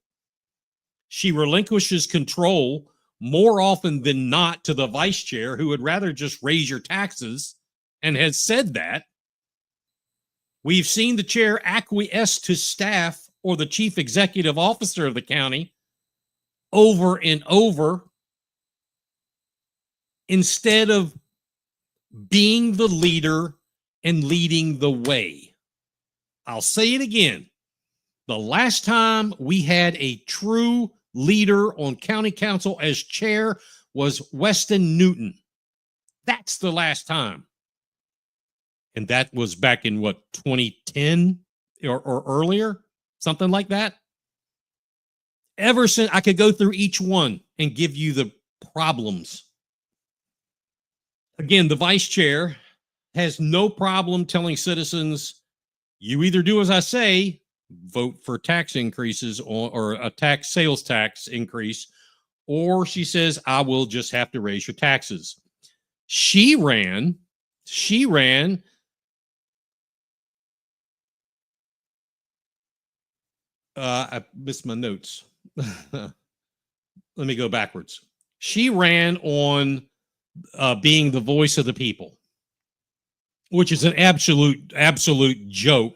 She relinquishes control more often than not to the vice chair, who would rather just raise your taxes, and has said that. We've seen the chair acquiesce to staff or the chief executive officer of the county over and over, instead of being the leader and leading the way. I'll say it again. The last time we had a true leader on county council as chair was Weston Newton. That's the last time. And that was back in what, 2010 or earlier, something like that. Ever since, I could go through each one and give you the problems. Again, the vice chair has no problem telling citizens, you either do as I say, vote for tax increases or a sales tax increase, or she says, I will just have to raise your taxes. She ran, I missed my notes. Let me go backwards. She ran on being the voice of the people, which is an absolute joke.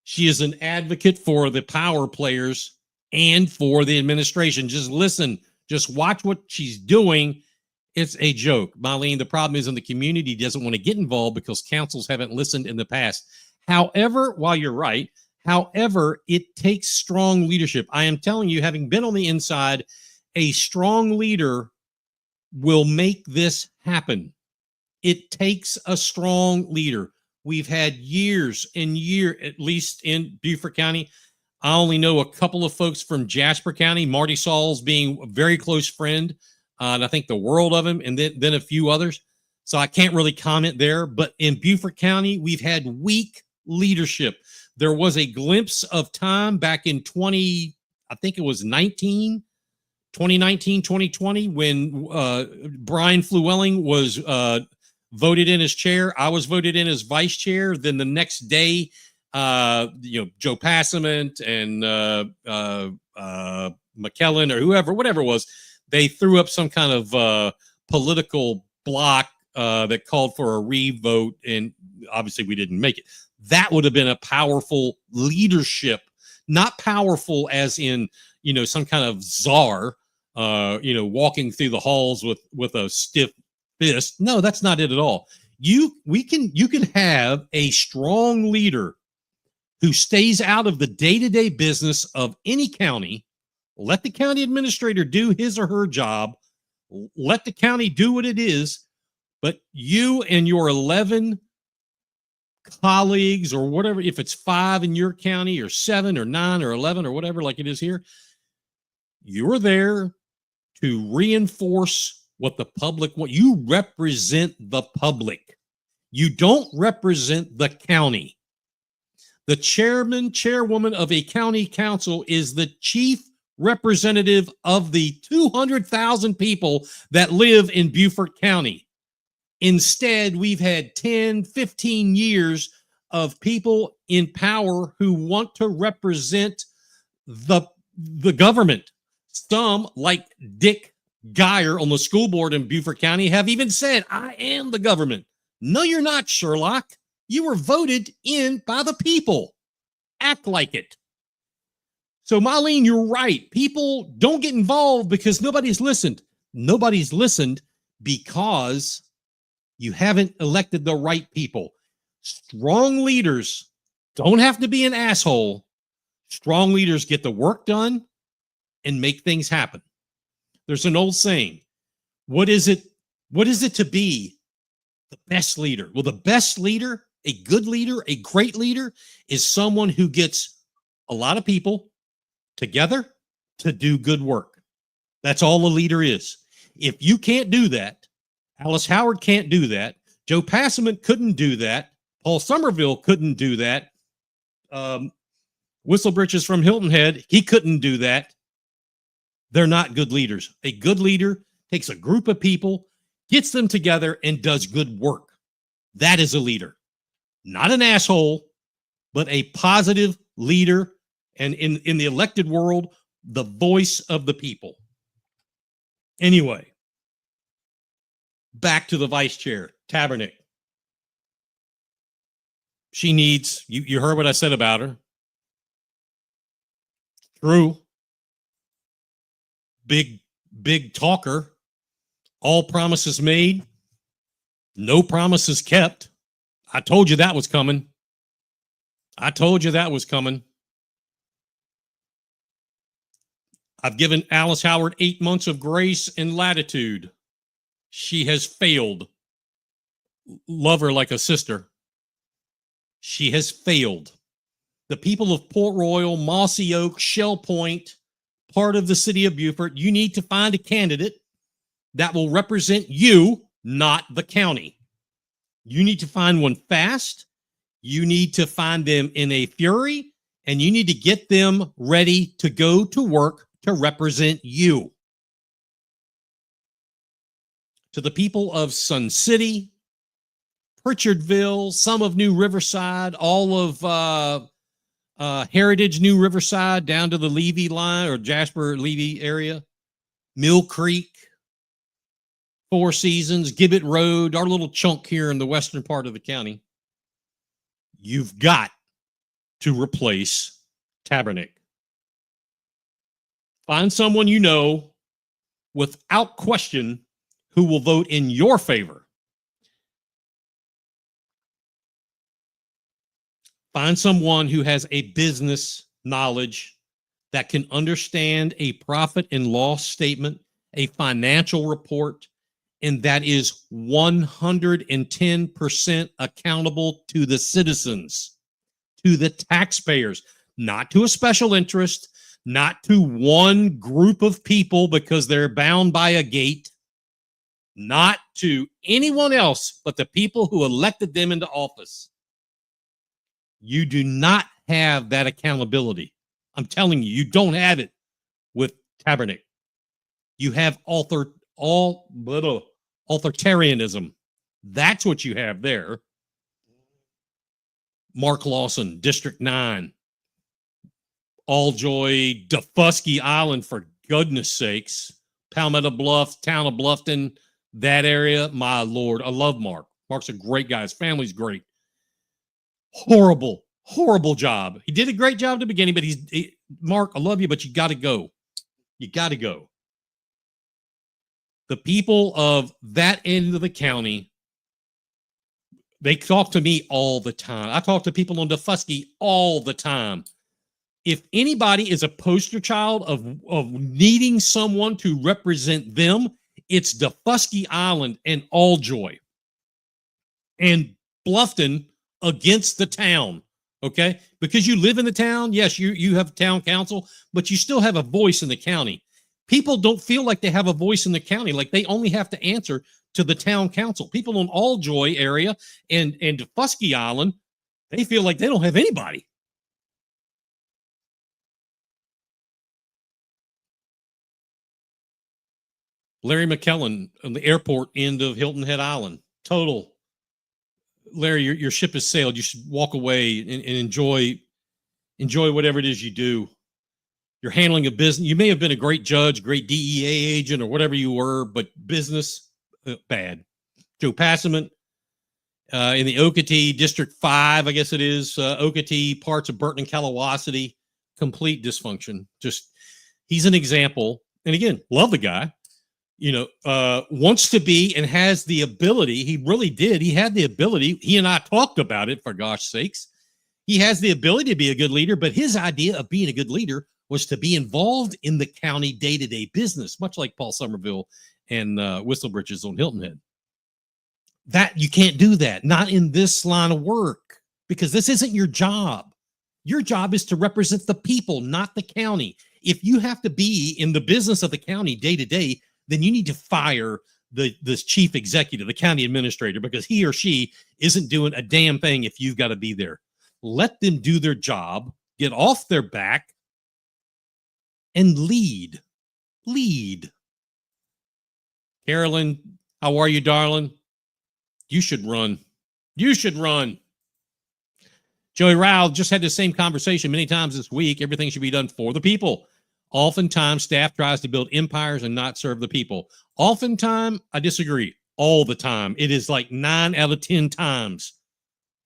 She is an advocate for the power players and for the administration. Just listen, just watch what she's doing. It's a joke. Marlene, the problem is in the community doesn't want to get involved because councils haven't listened in the past. However, while you're right, it takes strong leadership. I am telling you, having been on the inside, a strong leader will make this happen. It takes a strong leader. We've had years and years, at least in Beaufort County. I only know a couple of folks from Jasper County, Marty Sauls being a very close friend, and I think the world of him, and then a few others. So I can't really comment there. But in Beaufort County, we've had weak leadership. There was a glimpse of time back in 2019, 2020, when Brian Flewelling was voted in as chair. I was voted in as vice chair. Then the next day, Joe Passament and McKellen or whatever it was, they threw up some kind of political block that called for a revote, and obviously we didn't make it. That would have been a powerful leadership, not powerful as in, some kind of czar, walking through the halls with a stiff fist. No, that's not it at all. You can have a strong leader who stays out of the day-to-day business of any county. Let the county administrator do his or her job. Let the county do what it is. But you and your 11 colleagues or whatever, if it's 5 in your county or 7 or 9 or 11 or whatever, like it is here, you're there to reinforce what the public want. You represent the public. You don't represent the county. The chairwoman of a county council is the chief representative of the 200,000 people that live in Beaufort County. Instead, we've had 10, 15 years of people in power who want to represent the government. Some, like Dick Geyer on the school board in Beaufort County, have even said, I am the government. No, you're not, Sherlock. You were voted in by the people. Act like it. So, Marlene, you're right. People don't get involved because nobody's listened. Nobody's listened because you haven't elected the right people. Strong leaders don't have to be an asshole. Strong leaders get the work done and make things happen. There's an old saying. What is it to be the best leader? Well, the best leader, a good leader, a great leader is someone who gets a lot of people together to do good work. That's all a leader is. If you can't do that, Alice Howard can't do that. Joe Passament couldn't do that. Paul Somerville couldn't do that. Whistlebritches from Hilton Head, he couldn't do that. They're not good leaders. A good leader takes a group of people, gets them together, and does good work. That is a leader. Not an asshole, but a positive leader, and in the elected world, the voice of the people. Anyway, back to the vice chair, Tabernick. She needs, you heard what I said about her. True. Big talker. All promises made. No promises kept. I told you that was coming. I've given Alice Howard 8 months of grace and latitude. She has failed. Love her like a sister. She has failed. The people of Port Royal, Mossy Oak, Shell Point, part of the city of Beaufort, you need to find a candidate that will represent you, not the county. You need to find one fast. You need to find them in a fury, and you need to get them ready to go to work to represent you. To the people of Sun City, Pritchardville, some of New Riverside, all of Heritage New Riverside down to the Levy line or Jasper Levy area, Mill Creek, Four Seasons, Gibbet Road, our little chunk here in the western part of the county. You've got to replace Tabernick. Find someone you know without question who will vote in your favor. Find someone who has a business knowledge that can understand a profit and loss statement, a financial report, and that is 110% accountable to the citizens, to the taxpayers, not to a special interest, not to one group of people because they're bound by a gate, not to anyone else but the people who elected them into office. You do not have that accountability. I'm telling you, you don't have it with Tabernick. You have authoritarianism. That's what you have there. Mark Lawson, District 9. Alljoy, Defusky Island, for goodness sakes. Palmetto Bluff, town of Bluffton, that area. My Lord, I love Mark. Mark's a great guy. His family's great. Horrible job. He did a great job at the beginning, but Mark, I love you, but you got to go. You got to go. The people of that end of the county, they talk to me all the time. I talk to people on Defusky all the time. If anybody is a poster child of needing someone to represent them, it's Defusky Island and Alljoy and Bluffton against the town, okay? Because you live in the town, yes, you have town council, but you still have a voice in the county. People don't feel like they have a voice in the county, like they only have to answer to the town council. People in Alljoy area and Defusky Island, they feel like they don't have anybody. Larry McKellen on the airport end of Hilton Head Island, total. Larry, your ship has sailed. You should walk away and enjoy whatever it is you do. You're handling a business. You may have been a great judge, great DEA agent, or whatever you were, but business, bad. Joe Passament in the Okatee, District 5, I guess it is, Okatee, parts of Burton and Kalawasity, complete dysfunction. Just, he's an example. And again, love the guy. Wants to be and has the ability. He really did. He had the ability. He and I talked about it, for gosh sakes. He has the ability to be a good leader, but his idea of being a good leader was to be involved in the county day-to-day business, much like Paul Somerville and Whistlebridges on Hilton Head. That you can't do that, not in this line of work, because this isn't your job. Your job is to represent the people, not the county. If you have to be in the business of the county day-to-day, then you need to fire the chief executive, the county administrator, because he or she isn't doing a damn thing if you've got to be there. Let them do their job, get off their back, and lead. Carolyn, how are you, darling? You should run. Joey Rowell just had the same conversation many times this week. Everything should be done for the people. Oftentimes, staff tries to build empires and not serve the people. Oftentimes, I disagree. All the time. It is like 9 out of 10 times.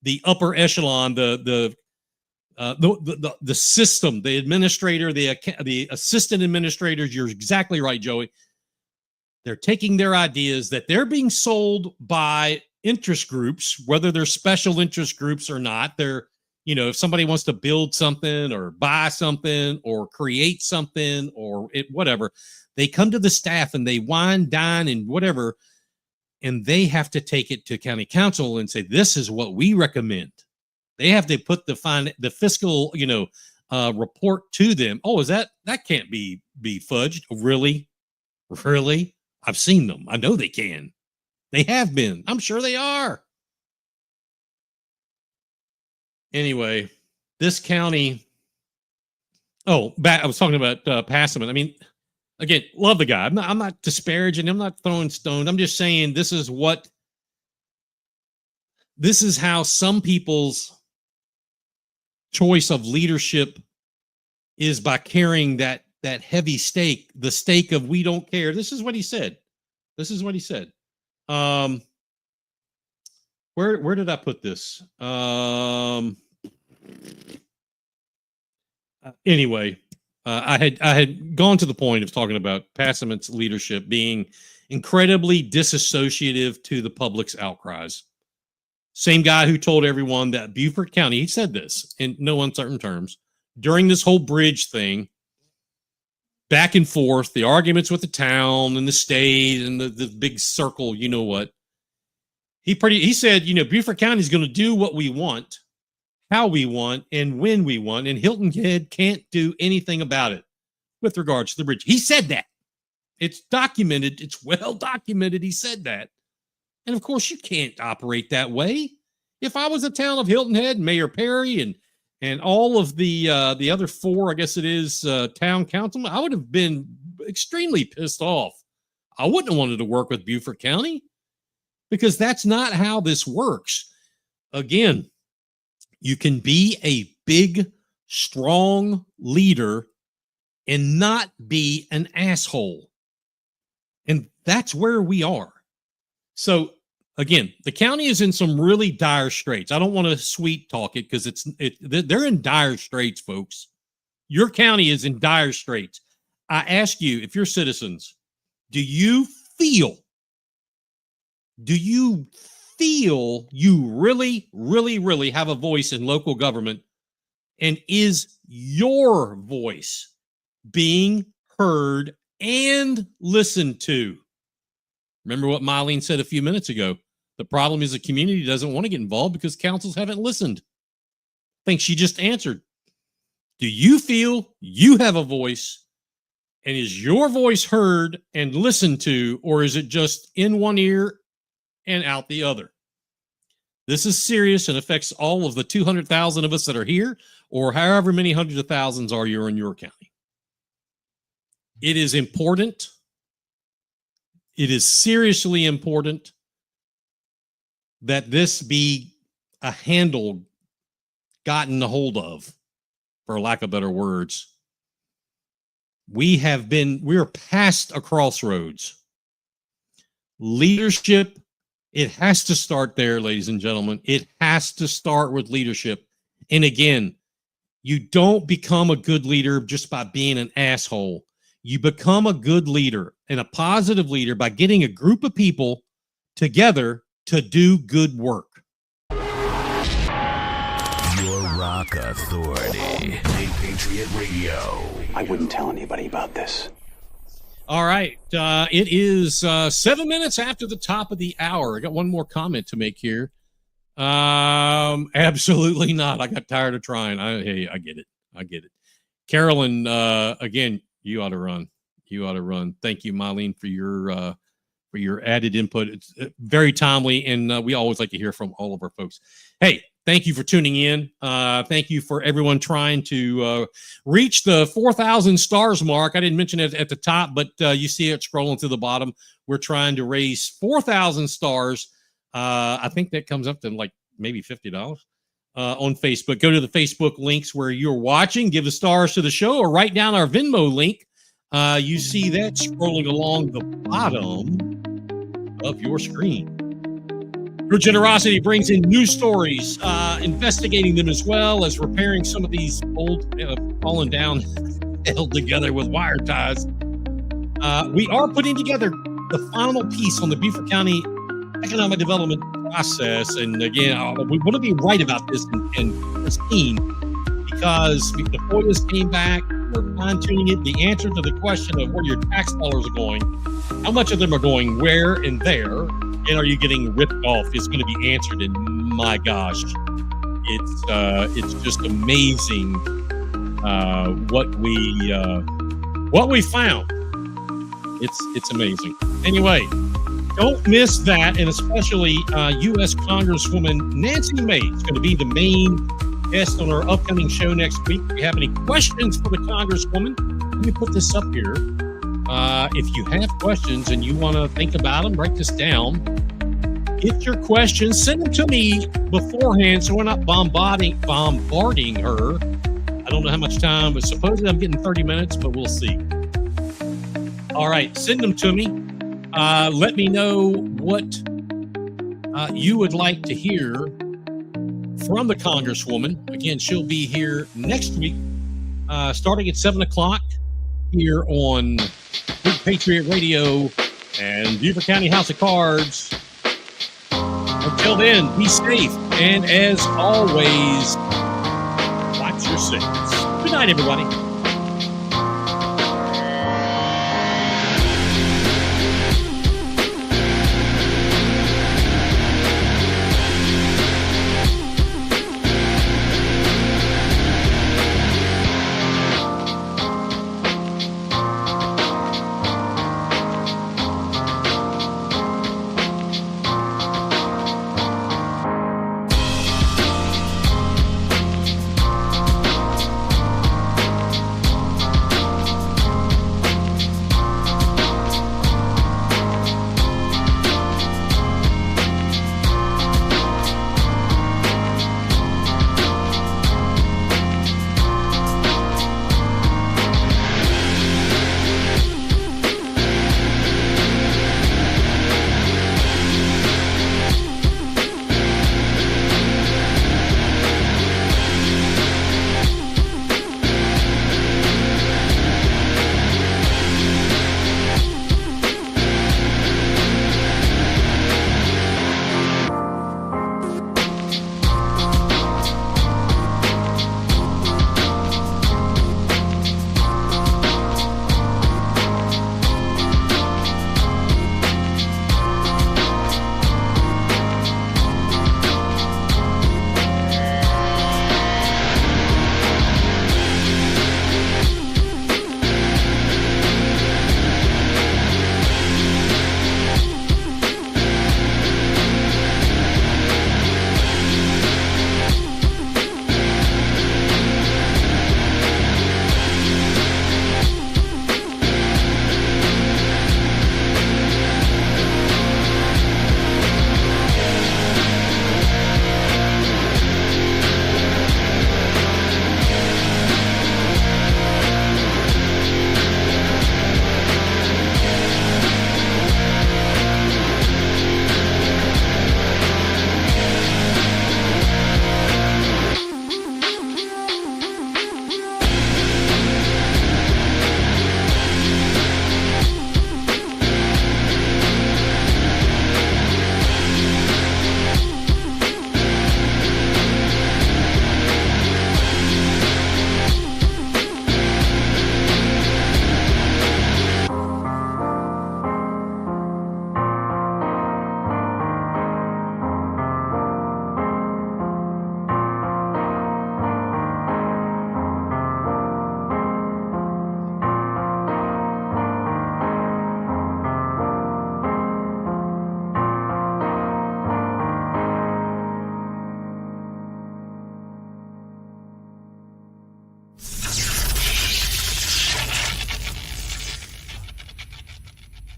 The upper echelon, the system, the administrator, the assistant administrators, you're exactly right, Joey. They're taking their ideas that they're being sold by interest groups, whether they're special interest groups or not. They're if somebody wants to build something or buy something or create something or whatever, they come to the staff and they wine, dine, and whatever, and they have to take it to county council and say, this is what we recommend. They have to put the fiscal, report to them. Oh, that can't be fudged? Really? I've seen them. I know they can. They have been. I'm sure they are. Anyway, this county. Oh, I was talking about Passaman. I mean, again, love the guy. I'm not disparaging. I'm not throwing stones. I'm just saying this is how some people's choice of leadership is, by carrying that heavy stake, the stake of we don't care. This is what he said. Where did I put this? Anyway, I had gone to the point of talking about Passament's leadership being incredibly disassociative to the public's outcries. Same guy who told everyone that Beaufort County, he said this in no uncertain terms, during this whole bridge thing, back and forth, the arguments with the town and the state and the big circle, you know what? He said, Beaufort County is going to do what we want, how we want, and when we want, and Hilton Head can't do anything about it with regards to the bridge. He said that. It's documented. It's well documented. He said that. And of course, you can't operate that way. If I was the town of Hilton Head, Mayor Perry, and all of the other four, I guess it is, town councilmen, I would have been extremely pissed off. I wouldn't have wanted to work with Beaufort County, because that's not how this works. Again, you can be a big, strong leader and not be an asshole. And that's where we are. So again, the county is in some really dire straits. I don't want to sweet talk it, because they're in dire straits, folks. Your county is in dire straits. I ask you, if you're citizens, do you feel you really, really, really have a voice in local government? And is your voice being heard and listened to? Remember what Mylene said a few minutes ago. The problem is the community doesn't want to get involved because councils haven't listened. I think she just answered. Do you feel you have a voice, and is your voice heard and listened to, or is it just in one ear and out the other? This is serious and affects all of the 200,000 of us that are here, or however many hundreds of thousands are you in your county. It is important. It is seriously important that this be a handle gotten a hold of, for lack of better words. We're past a crossroads. Leadership, it has to start there, ladies and gentlemen. It has to start with leadership. And again, you don't become a good leader just by being an asshole. You become a good leader and a positive leader by getting a group of people together to do good work. Your Rock Authority. Patriot Radio. I wouldn't tell anybody about this. All right. It is 7 minutes after the top of the hour. I got one more comment to make here. Absolutely not. I got tired of trying. Hey, I get it. Carolyn, again, you ought to run. Thank you, Mylene, for your added input. It's very timely, and we always like to hear from all of our folks. Hey, thank you for tuning in. Thank you for everyone trying to reach the 4,000 stars mark. I didn't mention it at the top, but you see it scrolling to the bottom. We're trying to raise 4,000 stars. I think that comes up to like maybe $50 on Facebook. Go to the Facebook links where you're watching. Give the stars to the show, or write down our Venmo link. You see that scrolling along the bottom of your screen. Your generosity brings in new stories, investigating them, as well as repairing some of these old, fallen down, held together with wire ties. We are putting together the final piece on the Beaufort County Economic Development process. And again, we want to be right about this and pristine, because the FOIAs came back. We're fine-tuning it. The answer to the question of where your tax dollars are going, how much of them are going where and there, and are you getting ripped off, is going to be answered. And my gosh, it's just amazing what we found. It's amazing. Anyway, don't miss that, and especially U.S. Congresswoman Nancy Mace is going to be the main guest on our upcoming show next week. If you have any questions for the Congresswoman, let me put this up here. If you have questions and you want to think about them, write this down. Get your questions, send them to me beforehand so we're not bombarding her. I don't know how much time, but supposedly I'm getting 30 minutes, but we'll see. All right, send them to me. Let me know what you would like to hear from the Congresswoman. Again, she'll be here next week, starting at 7 o'clock here on Big Patriot Radio and Beaufort County House of Cards. Until then, be safe, and as always, watch your six. Good night, everybody.